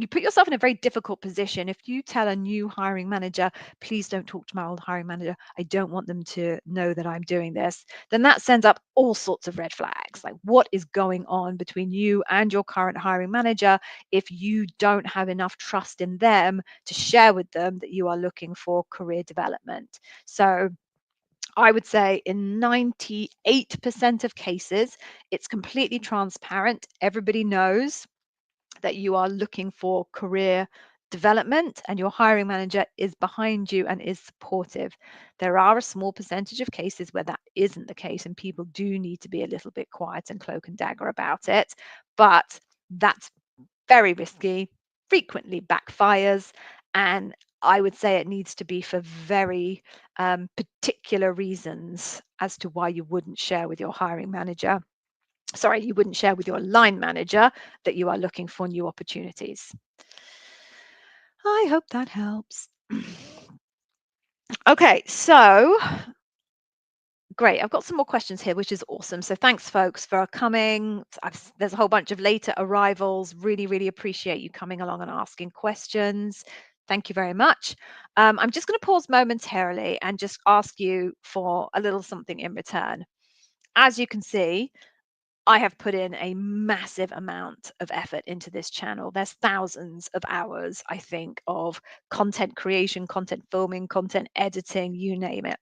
You put yourself in a very difficult position if you tell a new hiring manager, please don't talk to my old hiring manager, I don't want them to know that I'm doing this. Then that sends up all sorts of red flags. Like, what is going on between you and your current hiring manager if you don't have enough trust in them to share with them that you are looking for career development? So I would say in 98% of cases, it's completely transparent. Everybody knows that you are looking for career development and your hiring manager is behind you and is supportive. There are a small percentage of cases where that isn't the case, and people do need to be a little bit quiet and cloak and dagger about it. But that's very risky, frequently backfires, and I would say it needs to be for very particular reasons as to why you wouldn't share with your hiring manager. Sorry, you wouldn't share with your line manager that you are looking for new opportunities. I hope that helps. Okay, so great. I've got some more questions here, which is awesome. So thanks, folks, for coming. There's a whole bunch of later arrivals. Really, really appreciate you coming along and asking questions. Thank you very much. I'm just going to pause momentarily and just ask you for a little something in return. As you can see, I have put in a massive amount of effort into this channel. There's thousands of hours, I think, of content creation, content filming, content editing, you name it.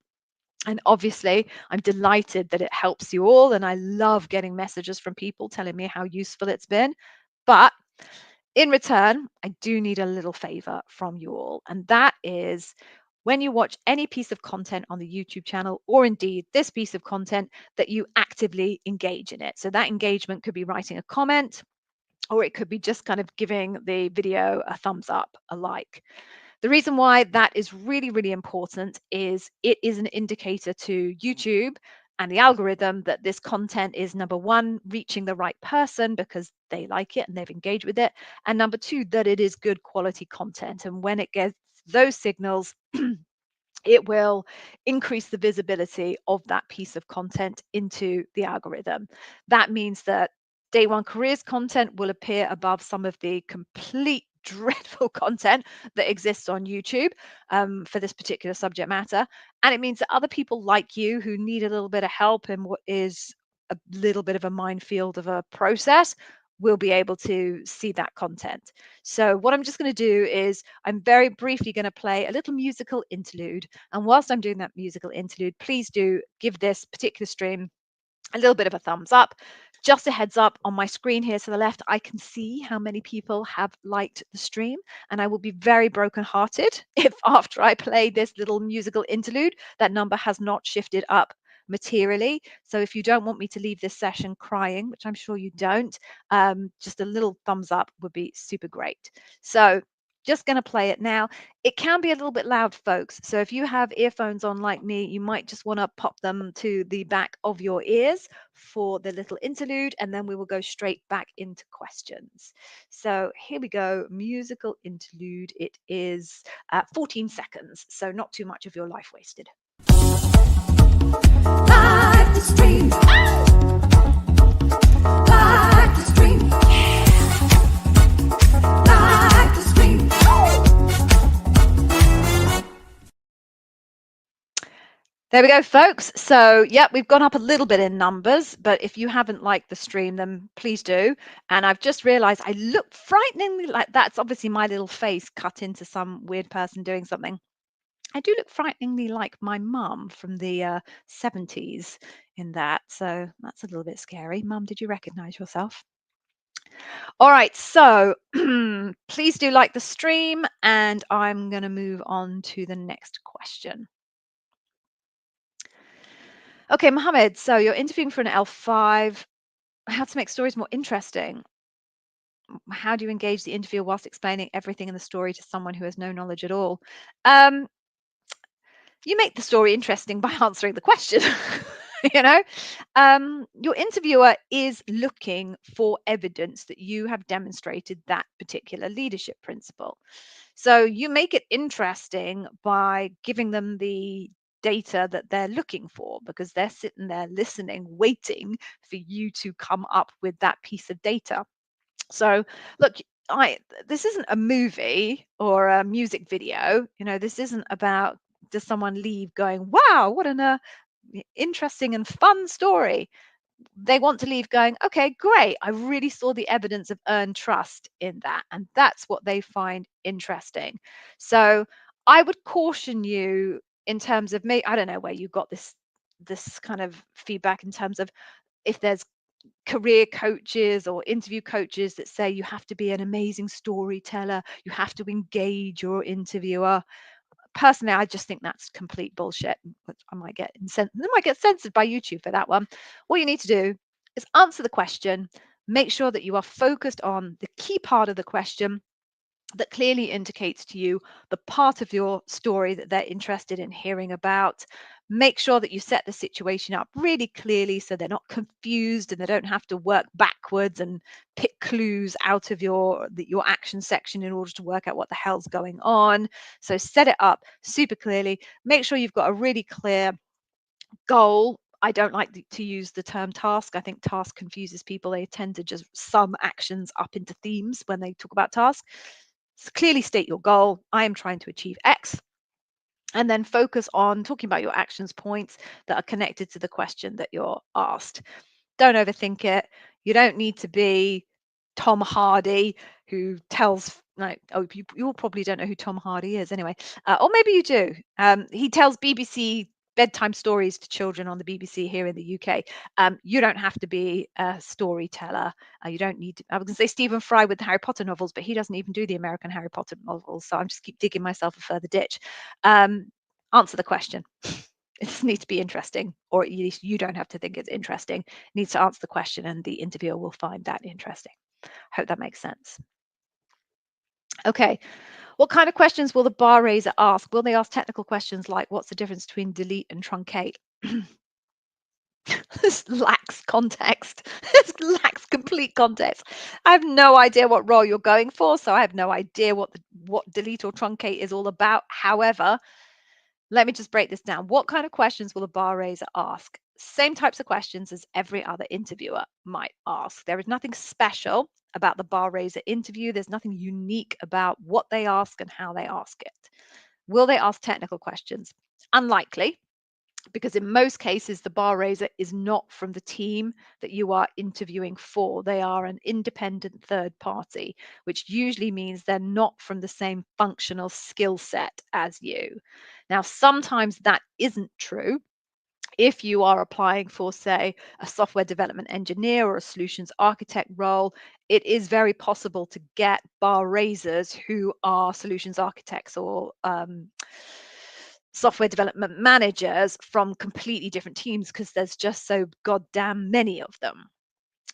And obviously, I'm delighted that it helps you all. And I love getting messages from people telling me how useful it's been. But in return, I do need a little favor from you all. And that is, when you watch any piece of content on the YouTube channel, or indeed this piece of content, that you actively engage in it. So that engagement could be writing a comment, or it could be just kind of giving the video a thumbs up, a like. The reason why that is really, really important is it is an indicator to YouTube and the algorithm that this content is, number one, reaching the right person because they like it and they've engaged with it. And number two, that it is good quality content. And when it gets those signals, it will increase the visibility of that piece of content into the algorithm. That means that Day One Careers content will appear above some of the complete dreadful content that exists on YouTube for this particular subject matter. And it means that other people like you who need a little bit of help in what is a little bit of a minefield of a process will be able to see that content. So what I'm just going to do is I'm very briefly going to play a little musical interlude. And whilst I'm doing that musical interlude, please do give this particular stream a little bit of a thumbs up. Just a heads up, on my screen here to the left, I can see how many people have liked the stream, and I will be very brokenhearted if after I play this little musical interlude, that number has not shifted up materially. So if you don't want me to leave this session crying, which I'm sure you don't, just a little thumbs up would be super great. So just going to play it now. It can be a little bit loud, folks. So if you have earphones on like me, you might just want to pop them to the back of your ears for the little interlude, and then we will go straight back into questions. So here we go, musical interlude. It is 14 seconds, so not too much of your life wasted. Life is dreams. Life is dreams. Life is dreams. There we go, folks. So, yeah, we've gone up a little bit in numbers, but if you haven't liked the stream, then please do. And I've just realized I look frighteningly like that's obviously my little face cut into some weird person doing something. I do look frighteningly like my mum from the 70s in that. So that's a little bit scary. Mum, did you recognize yourself? All right. So please do like the stream, and I'm going to move on to the next question. Okay, Mohammed, so you're interviewing for an L5. How to make stories more interesting. How do you engage the interviewer whilst explaining everything in the story to someone who has no knowledge at all? You make the story interesting by answering the question. you know, your interviewer is looking for evidence that you have demonstrated that particular leadership principle. So you make it interesting by giving them the data that they're looking for, because they're sitting there listening, waiting for you to come up with that piece of data. So look, this isn't a movie or a music video. This isn't about, does someone leave going, wow, what an interesting and fun story. They want to leave going, okay, great, I really saw the evidence of earned trust in that, and that's what they find interesting. So I would caution you in terms of, I don't know where you got this kind of feedback, in terms of if there's career coaches or interview coaches that say you have to be an amazing storyteller, you have to engage your interviewer. Personally, I just think that's complete bullshit. I might get censored by YouTube for that one. What you need to do is answer the question, make sure that you are focused on the key part of the question that clearly indicates to you the part of your story that they're interested in hearing about. Make sure that you set the situation up really clearly so they're not confused and they don't have to work backwards and pick clues out of your action section in order to work out what the hell's going on. So set it up super clearly. Make sure you've got a really clear goal. I don't like to use the term task. I think task confuses people. They tend to just sum actions up into themes when they talk about task. So clearly state your goal. I am trying to achieve X. And then focus on talking about your actions points that are connected to the question that you're asked. Don't overthink it. You don't need to be Tom Hardy, who tells, like, you all probably don't know who Tom Hardy is anyway, or maybe you do. He tells BBC bedtime stories to children on the BBC here in the UK. You don't have to be a storyteller. You don't need to. I was going to say Stephen Fry with the Harry Potter novels, but he doesn't even do the American Harry Potter novels. So I'm just keep digging myself a further ditch. Answer the question. It doesn't need to be interesting, or at least you don't have to think it's interesting. It needs to answer the question, and the interviewer will find that interesting. Hope that makes sense. Okay. What kind of questions will the bar raiser ask? Will they ask technical questions like, what's the difference between delete and truncate? This lacks context. This lacks complete context. I have no idea what role you're going for, so I have no idea what delete or truncate is all about. However, let me just break this down. What kind of questions will the bar raiser ask? Same types of questions as every other interviewer might ask. There is nothing special about the bar raiser interview. There's nothing unique about what they ask and how they ask it. Will they ask technical questions? Unlikely, because in most cases, the bar raiser is not from the team that you are interviewing for. They are an independent third party, which usually means they're not from the same functional skill set as you. Now, sometimes that isn't true. If you are applying for, say, a software development engineer or a solutions architect role, it is very possible to get bar raisers who are solutions architects or software development managers from completely different teams, because there's just so goddamn many of them.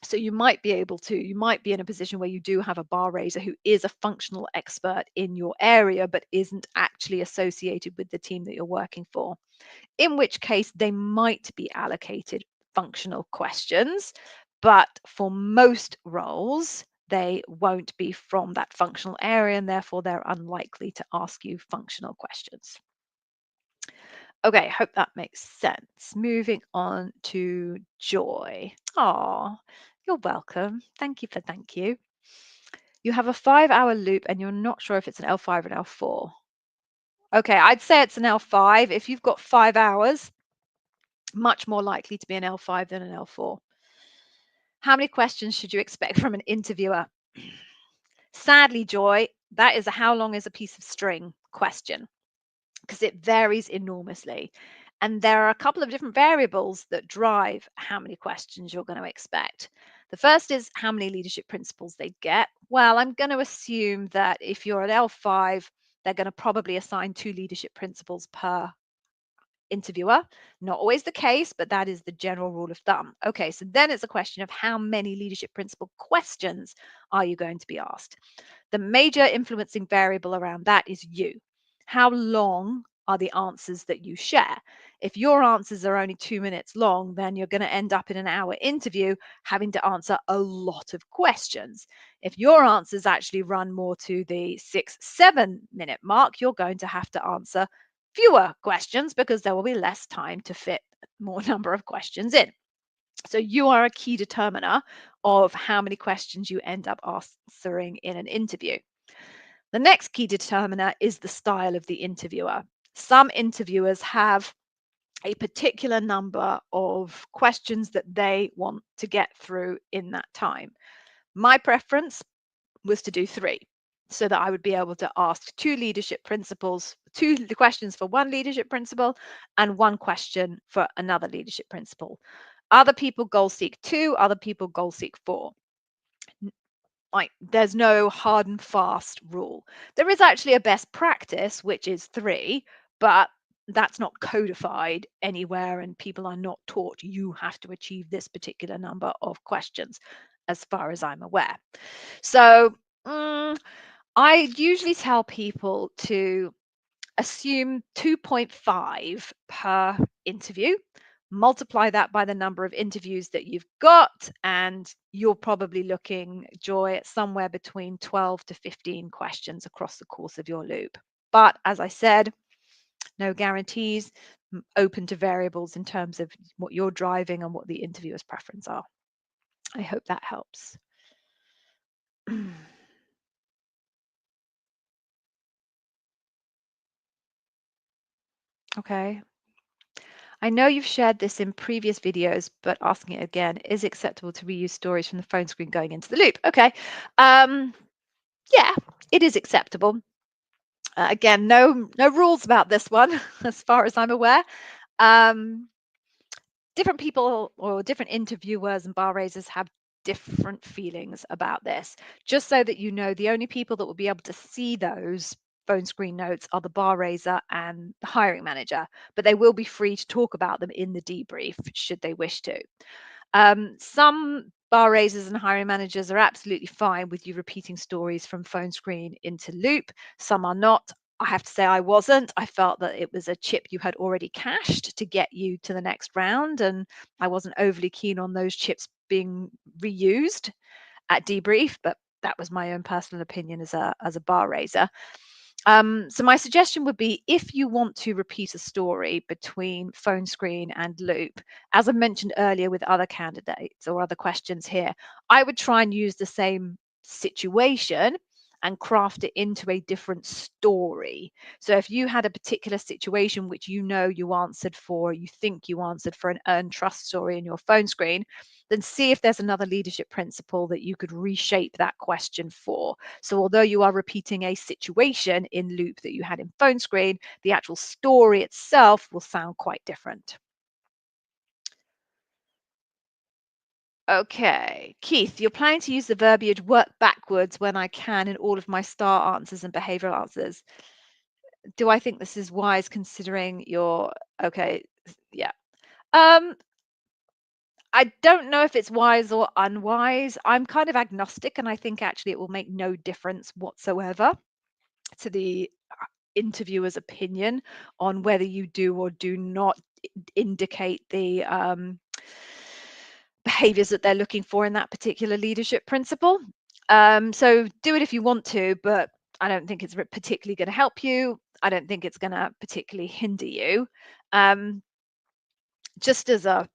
So you might be in a position where you do have a bar raiser who is a functional expert in your area, but isn't actually associated with the team that you're working for, in which case they might be allocated functional questions. But for most roles, they won't be from that functional area, and therefore they're unlikely to ask you functional questions. Okay, hope that makes sense. Moving on to Joy. Oh, you're welcome. Thank you. You have a 5-hour loop and you're not sure if it's an L5 or an L4. Okay, I'd say it's an L5. If you've got 5 hours, much more likely to be an L5 than an L4. How many questions should you expect from an interviewer? Sadly, Joy, that is a how long is a piece of string question, because it varies enormously. And there are a couple of different variables that drive how many questions you're going to expect. The first is how many leadership principles they get. Well, I'm going to assume that if you're at L5, they're going to probably assign 2 leadership principles per interviewer. Not always the case, but that is the general rule of thumb. Okay, so then it's a question of how many leadership principle questions are you going to be asked? The major influencing variable around that is you. How long are the answers that you share? If your answers are only 2 minutes long, then you're going to end up in an hour interview having to answer a lot of questions. If your answers actually run more to the 6, 7 minute mark, you're going to have to answer fewer questions because there will be less time to fit more number of questions in. So you are a key determiner of how many questions you end up answering in an interview. The next key determiner is the style of the interviewer. Some interviewers have a particular number of questions that they want to get through in that time. My preference was to do 3 so that I would be able to ask 2 leadership principles, 2 questions for one leadership principle and 1 question for another leadership principle. Other people goal seek 2, other people goal seek 4. Like there's no hard and fast rule. There is actually a best practice, which is 3, but that's not codified anywhere and people are not taught you have to achieve this particular number of questions, as far as I'm aware. So I usually tell people to assume 2.5 per interview, multiply that by the number of interviews that you've got, and you're probably looking, Joy, at somewhere between 12 to 15 questions across the course of your loop. But as I said, no guarantees, open to variables in terms of what you're driving and what the interviewer's preference are. I hope that helps. Okay. I know you've shared this in previous videos, but asking it again, is it acceptable to reuse stories from the phone screen going into the loop? Okay. Yeah, it is acceptable. Again, no rules about this one, as far as I'm aware. Um, Different people or different interviewers and bar raisers have different feelings about this. Just so that you know, the only people that will be able to see those phone screen notes are the bar raiser and the hiring manager, but they will be free to talk about them in the debrief should they wish to. Some bar raisers and hiring managers are absolutely fine with you repeating stories from phone screen into loop. Some are not. I have to say I wasn't. I felt that it was a chip you had already cached to get you to the next round, and I wasn't overly keen on those chips being reused at debrief, but that was my own personal opinion as a bar raiser. So my suggestion would be if you want to repeat a story between phone screen and loop, as I mentioned earlier with other candidates or other questions here, I would try and use the same situation and craft it into a different story. So if you had a particular situation which you know you answered for, you think you answered for an earned trust story in your phone screen, then see if there's another leadership principle that you could reshape that question for. So although you are repeating a situation in loop that you had in phone screen, the actual story itself will sound quite different. Okay, Keith, you're planning to use the verbiage work backwards when I can in all of my star answers and behavioral answers. Do I think this is wise considering your, okay, yeah. Um, I don't know if it's wise or unwise. I'm kind of agnostic, and I think actually it will make no difference whatsoever to the interviewer's opinion on whether you do or do not indicate the behaviors that they're looking for in that particular leadership principle. So do it if you want to, but I don't think it's particularly going to help you. I don't think it's going to particularly hinder you. Um, just as a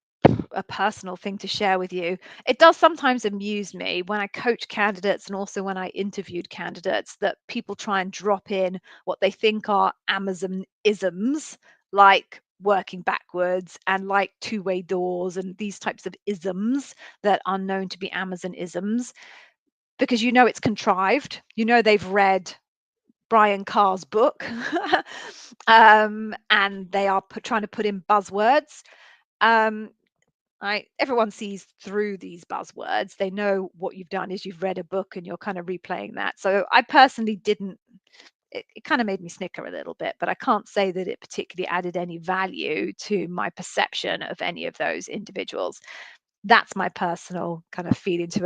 personal thing to share with you, it does sometimes amuse me when I coach candidates and also when I interviewed candidates that people try and drop in what they think are Amazon isms, like working backwards and like two-way doors and these types of isms that are known to be Amazon isms, because you know it's contrived. You know they've read Brian Carr's book, and they are trying to put in buzzwords. Um, everyone sees through these buzzwords. They know what you've done is you've read a book and you're kind of replaying that. So I personally didn't. It kind of made me snicker a little bit, but I can't say that it particularly added any value to my perception of any of those individuals. That's my personal kind of feeling to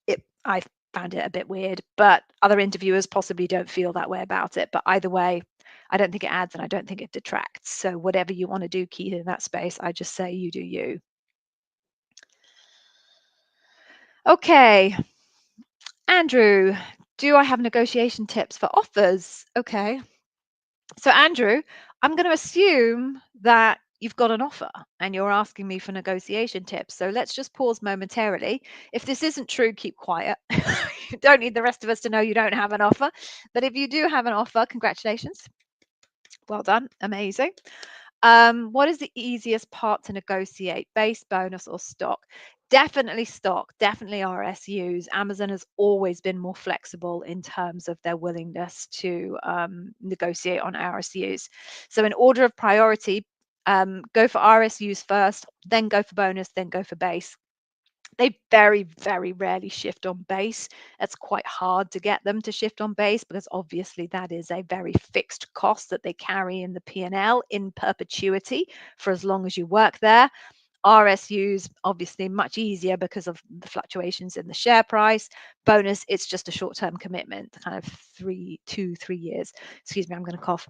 it. I found it a bit weird, but other interviewers possibly don't feel that way about it. But either way, I don't think it adds and I don't think it detracts. So whatever you want to do, Keith, in that space, I just say you do you. Okay, Andrew, do I have negotiation tips for offers? Okay. So, Andrew, I'm going to assume that you've got an offer and you're asking me for negotiation tips. So, let's just pause momentarily. If this isn't true, keep quiet. You don't need the rest of us to know you don't have an offer. But if you do have an offer, congratulations. Well done. Amazing. What is the easiest part to negotiate? Base, bonus, or stock? Definitely stock, definitely RSUs. Amazon has always been more flexible in terms of their willingness to negotiate on RSUs. So, in order of priority, go for RSUs first, then go for bonus, then go for base. They very, very rarely shift on base. It's quite hard to get them to shift on base because obviously that is a very fixed cost that they carry in the P&L in perpetuity for as long as you work there. RSUs, obviously much easier because of the fluctuations in the share price. Bonus, it's just a short-term commitment, kind of 3 years. Excuse me, I'm going to cough.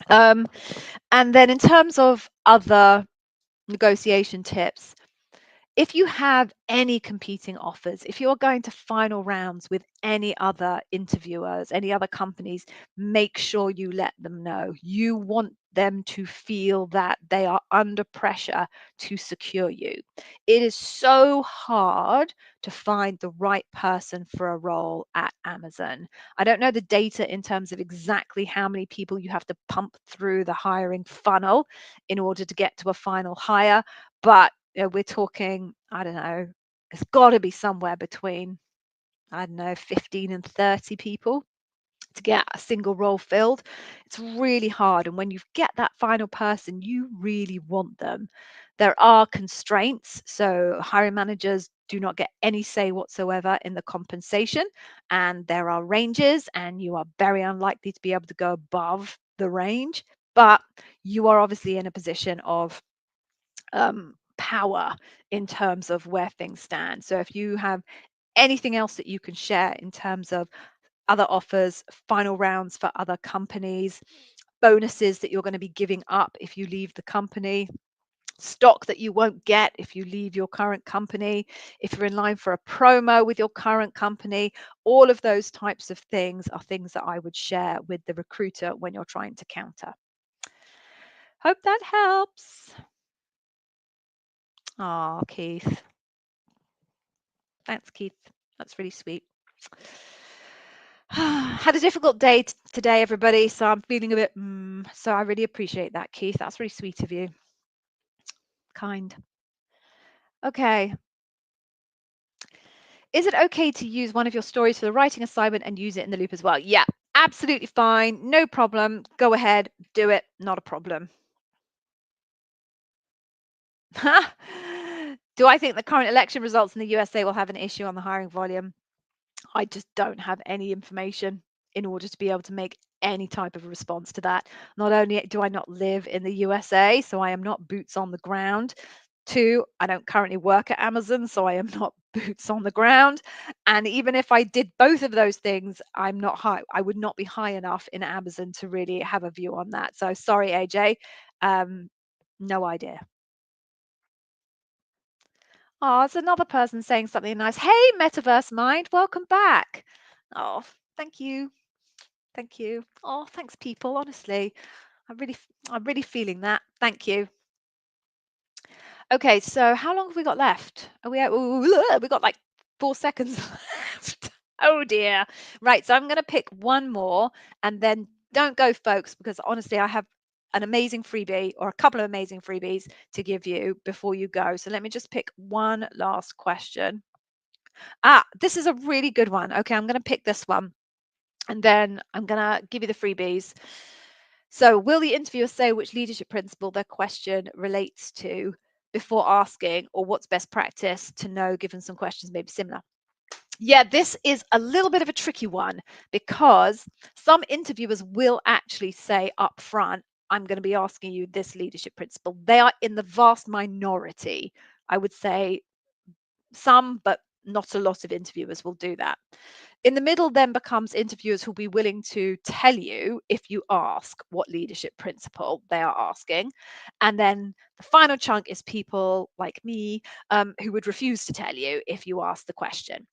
And then in terms of other negotiation tips, if you have any competing offers, if you're going to final rounds with any other interviewers, any other companies, make sure you let them know. You want them to feel that they are under pressure to secure you. It is so hard to find the right person for a role at Amazon. I don't know the data in terms of exactly how many people you have to pump through the hiring funnel in order to get to a final hire, but we're talking, I don't know, it's got to be somewhere between, I don't know, 15 and 30 people to get a single role filled. It's really hard. And when you get that final person, you really want them. There are constraints. So hiring managers do not get any say whatsoever in the compensation. And there are ranges, and you are very unlikely to be able to go above the range. But you are obviously in a position of power in terms of where things stand. So if you have anything else that you can share in terms of other offers, final rounds for other companies, bonuses that you're going to be giving up if you leave the company, stock that you won't get if you leave your current company, if you're in line for a promo with your current company, all of those types of things are things that I would share with the recruiter when you're trying to counter. Hope that helps. Oh, Keith. Thanks, Keith. That's really sweet. Had a difficult day today, everybody, so I'm feeling a bit, so I really appreciate that, Keith. That's really sweet of you. Kind. Okay. Is it okay to use one of your stories for the writing assignment and use it in the loop as well? Yeah, absolutely fine. No problem. Go ahead, do it. Not a problem. Do I think the current election results in the USA will have an issue on the hiring volume? I just don't have any information. in order to be able to make any type of response to that. Not only do I not live in the USA, so I am not boots on the ground. Two, I don't currently work at Amazon, so I am not boots on the ground. And even if I did both of those things, I'm not high. I would not be high enough in Amazon to really have a view on that. So sorry, AJ. Um, no idea. Oh, it's another person saying something nice. Hey, Metaverse Mind, welcome back. Oh, thank you. Thank you. Oh, thanks, people. Honestly, I'm really feeling that. Thank you. Okay, so how long have we got left? Are we at, we got like 4 seconds left. Oh dear. Right, so I'm going to pick one more and then don't go, folks, because honestly, I have an amazing freebie or a couple of amazing freebies to give you before you go. So let me just pick one last question. This is a really good one. Okay, I'm going to pick this one and then I'm going to give you the freebies. So, will the interviewer say which leadership principle their question relates to before asking, or what's best practice to know given some questions may be similar? Yeah, this is a little bit of a tricky one because some interviewers will actually say up front, I'm going to be asking you this leadership principle. They are in the vast minority. I would say some, but not a lot of interviewers will do that. In the middle then becomes interviewers who'll be willing to tell you if you ask what leadership principle they are asking. And then the final chunk is people like me who would refuse to tell you if you ask the question.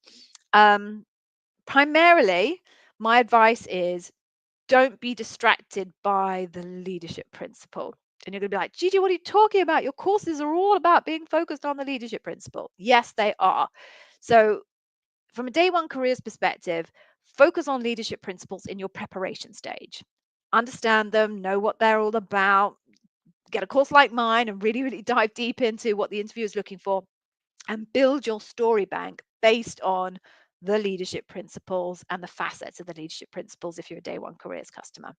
Primarily, my advice is don't be distracted by the leadership principle. And you're going to be like, Gigi, what are you talking about? Your courses are all about being focused on the leadership principle. Yes, they are. So from a day one careers perspective, focus on leadership principles in your preparation stage. Understand them, know what they're all about, get a course like mine and really, really dive deep into what the interviewer is looking for and build your story bank based on the leadership principles and the facets of the leadership principles if you're a day one careers customer.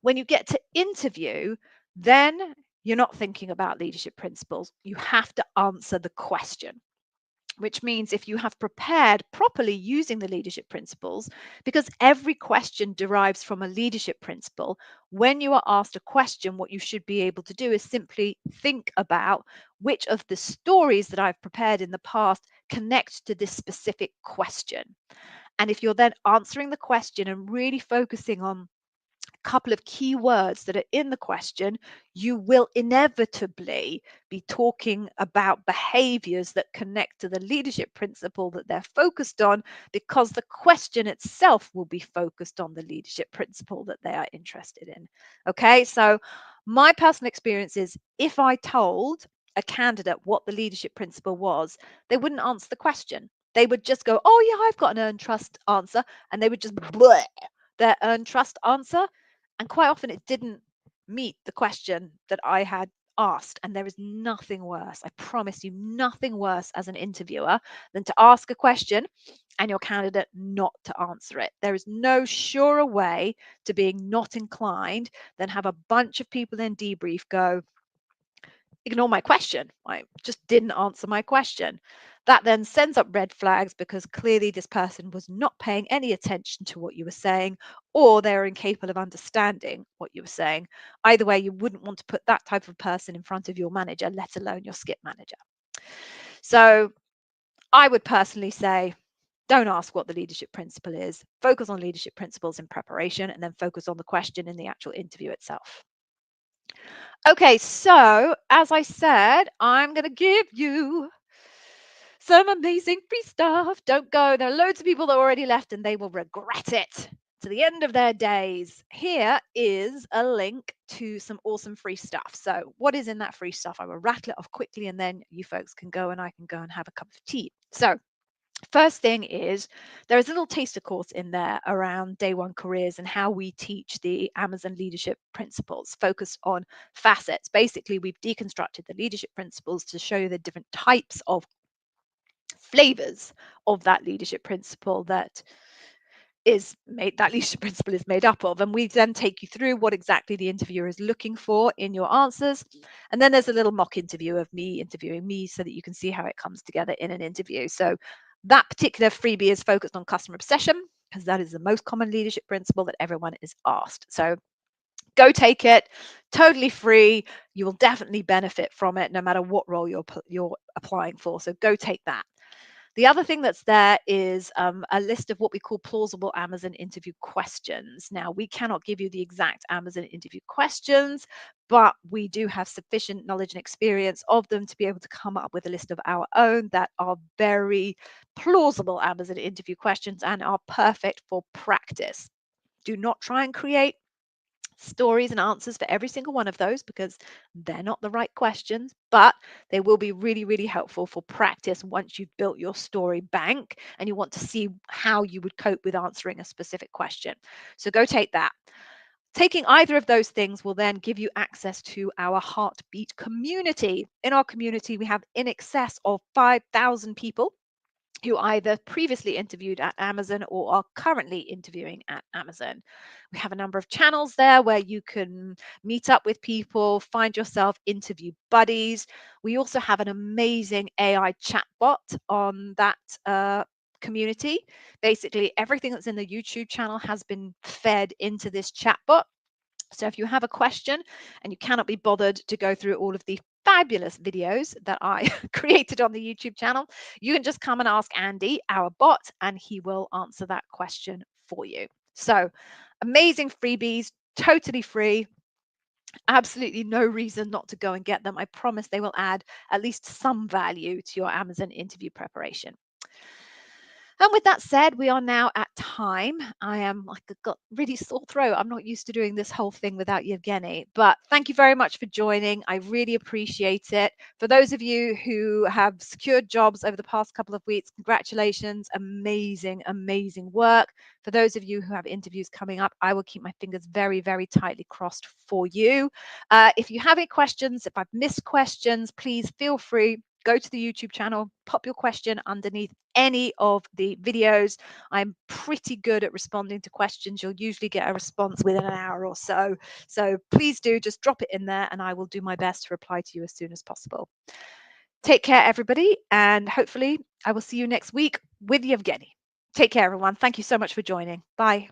When you get to interview, then you're not thinking about leadership principles. You have to answer the question, which means if you have prepared properly using the leadership principles, because every question derives from a leadership principle, when you are asked a question, what you should be able to do is simply think about which of the stories that I've prepared in the past connect to this specific question. And if you're then answering the question and really focusing on couple of key words that are in the question, you will inevitably be talking about behaviors that connect to the leadership principle that they're focused on, because the question itself will be focused on the leadership principle that they are interested in. Okay, so my personal experience is if I told a candidate what the leadership principle was, they wouldn't answer the question. They would just go, oh yeah, I've got an earned trust answer, and they would just bleh their earned trust answer, and quite often it didn't meet the question that I had asked. And there is nothing worse, I promise you, nothing worse as an interviewer than to ask a question and your candidate not to answer it. There is no surer way to being not inclined than have a bunch of people in debrief go, ignore my question. I just didn't answer my question. That then sends up red flags because clearly this person was not paying any attention to what you were saying, or they're incapable of understanding what you were saying. Either way, you wouldn't want to put that type of person in front of your manager, let alone your skip manager. So I would personally say, don't ask what the leadership principle is. Focus on leadership principles in preparation and then focus on the question in the actual interview itself. Okay, so as I said, I'm going to give you some amazing free stuff. Don't go. There are loads of people that already left and they will regret it to the end of their days. Here is a link to some awesome free stuff. So what is in that free stuff? I will rattle it off quickly and then you folks can go and I can go and have a cup of tea. So first thing is there is a little taster course in there around day one careers and how we teach the Amazon leadership principles focused on facets. Basically, we've deconstructed the leadership principles to show you the different types of flavors of that leadership principle that leadership principle is made up of, and we then take you through what exactly the interviewer is looking for in your answers. And then there's a little mock interview of me interviewing me so that you can see how it comes together in an interview. So that particular freebie is focused on customer obsession, because that is the most common leadership principle that everyone is asked. So go take it, totally free. You will definitely benefit from it no matter what role you're applying for. So go take that. The other thing that's there is a list of what we call plausible Amazon interview questions. Now, we cannot give you the exact Amazon interview questions, but we do have sufficient knowledge and experience of them to be able to come up with a list of our own that are very plausible Amazon interview questions and are perfect for practice. Do not try and create stories and answers for every single one of those because they're not the right questions, but they will be really, really helpful for practice once you've built your story bank and you want to see how you would cope with answering a specific question. So go take that. Taking either of those things will then give you access to our Heartbeat community. In our community, we have in excess of 5,000 people who either previously interviewed at Amazon or are currently interviewing at Amazon. We have a number of channels there where you can meet up with people, find yourself interview buddies. We also have an amazing AI chatbot on that community. Basically, everything that's in the YouTube channel has been fed into this chatbot. So if you have a question and you cannot be bothered to go through all of the fabulous videos that I created on the YouTube channel, you can just come and ask Andy, our bot, and he will answer that question for you. So amazing freebies, totally free. Absolutely no reason not to go and get them. I promise they will add at least some value to your Amazon interview preparation. And with that said, we are now at time. I am like I've got really sore throat. I'm not used to doing this whole thing without Yevgeny. But thank you very much for joining. I really appreciate it. For those of you who have secured jobs over the past couple of weeks, congratulations. Amazing, amazing work. For those of you who have interviews coming up, I will keep my fingers very, very tightly crossed for you. If you have any questions, if I've missed questions, please feel free. Go to the YouTube channel, pop your question underneath any of the videos. I'm pretty good at responding to questions. You'll usually get a response within an hour or so. So please do just drop it in there and I will do my best to reply to you as soon as possible. Take care, everybody, and hopefully I will see you next week with Yevgeny. Take care, everyone. Thank you so much for joining. Bye.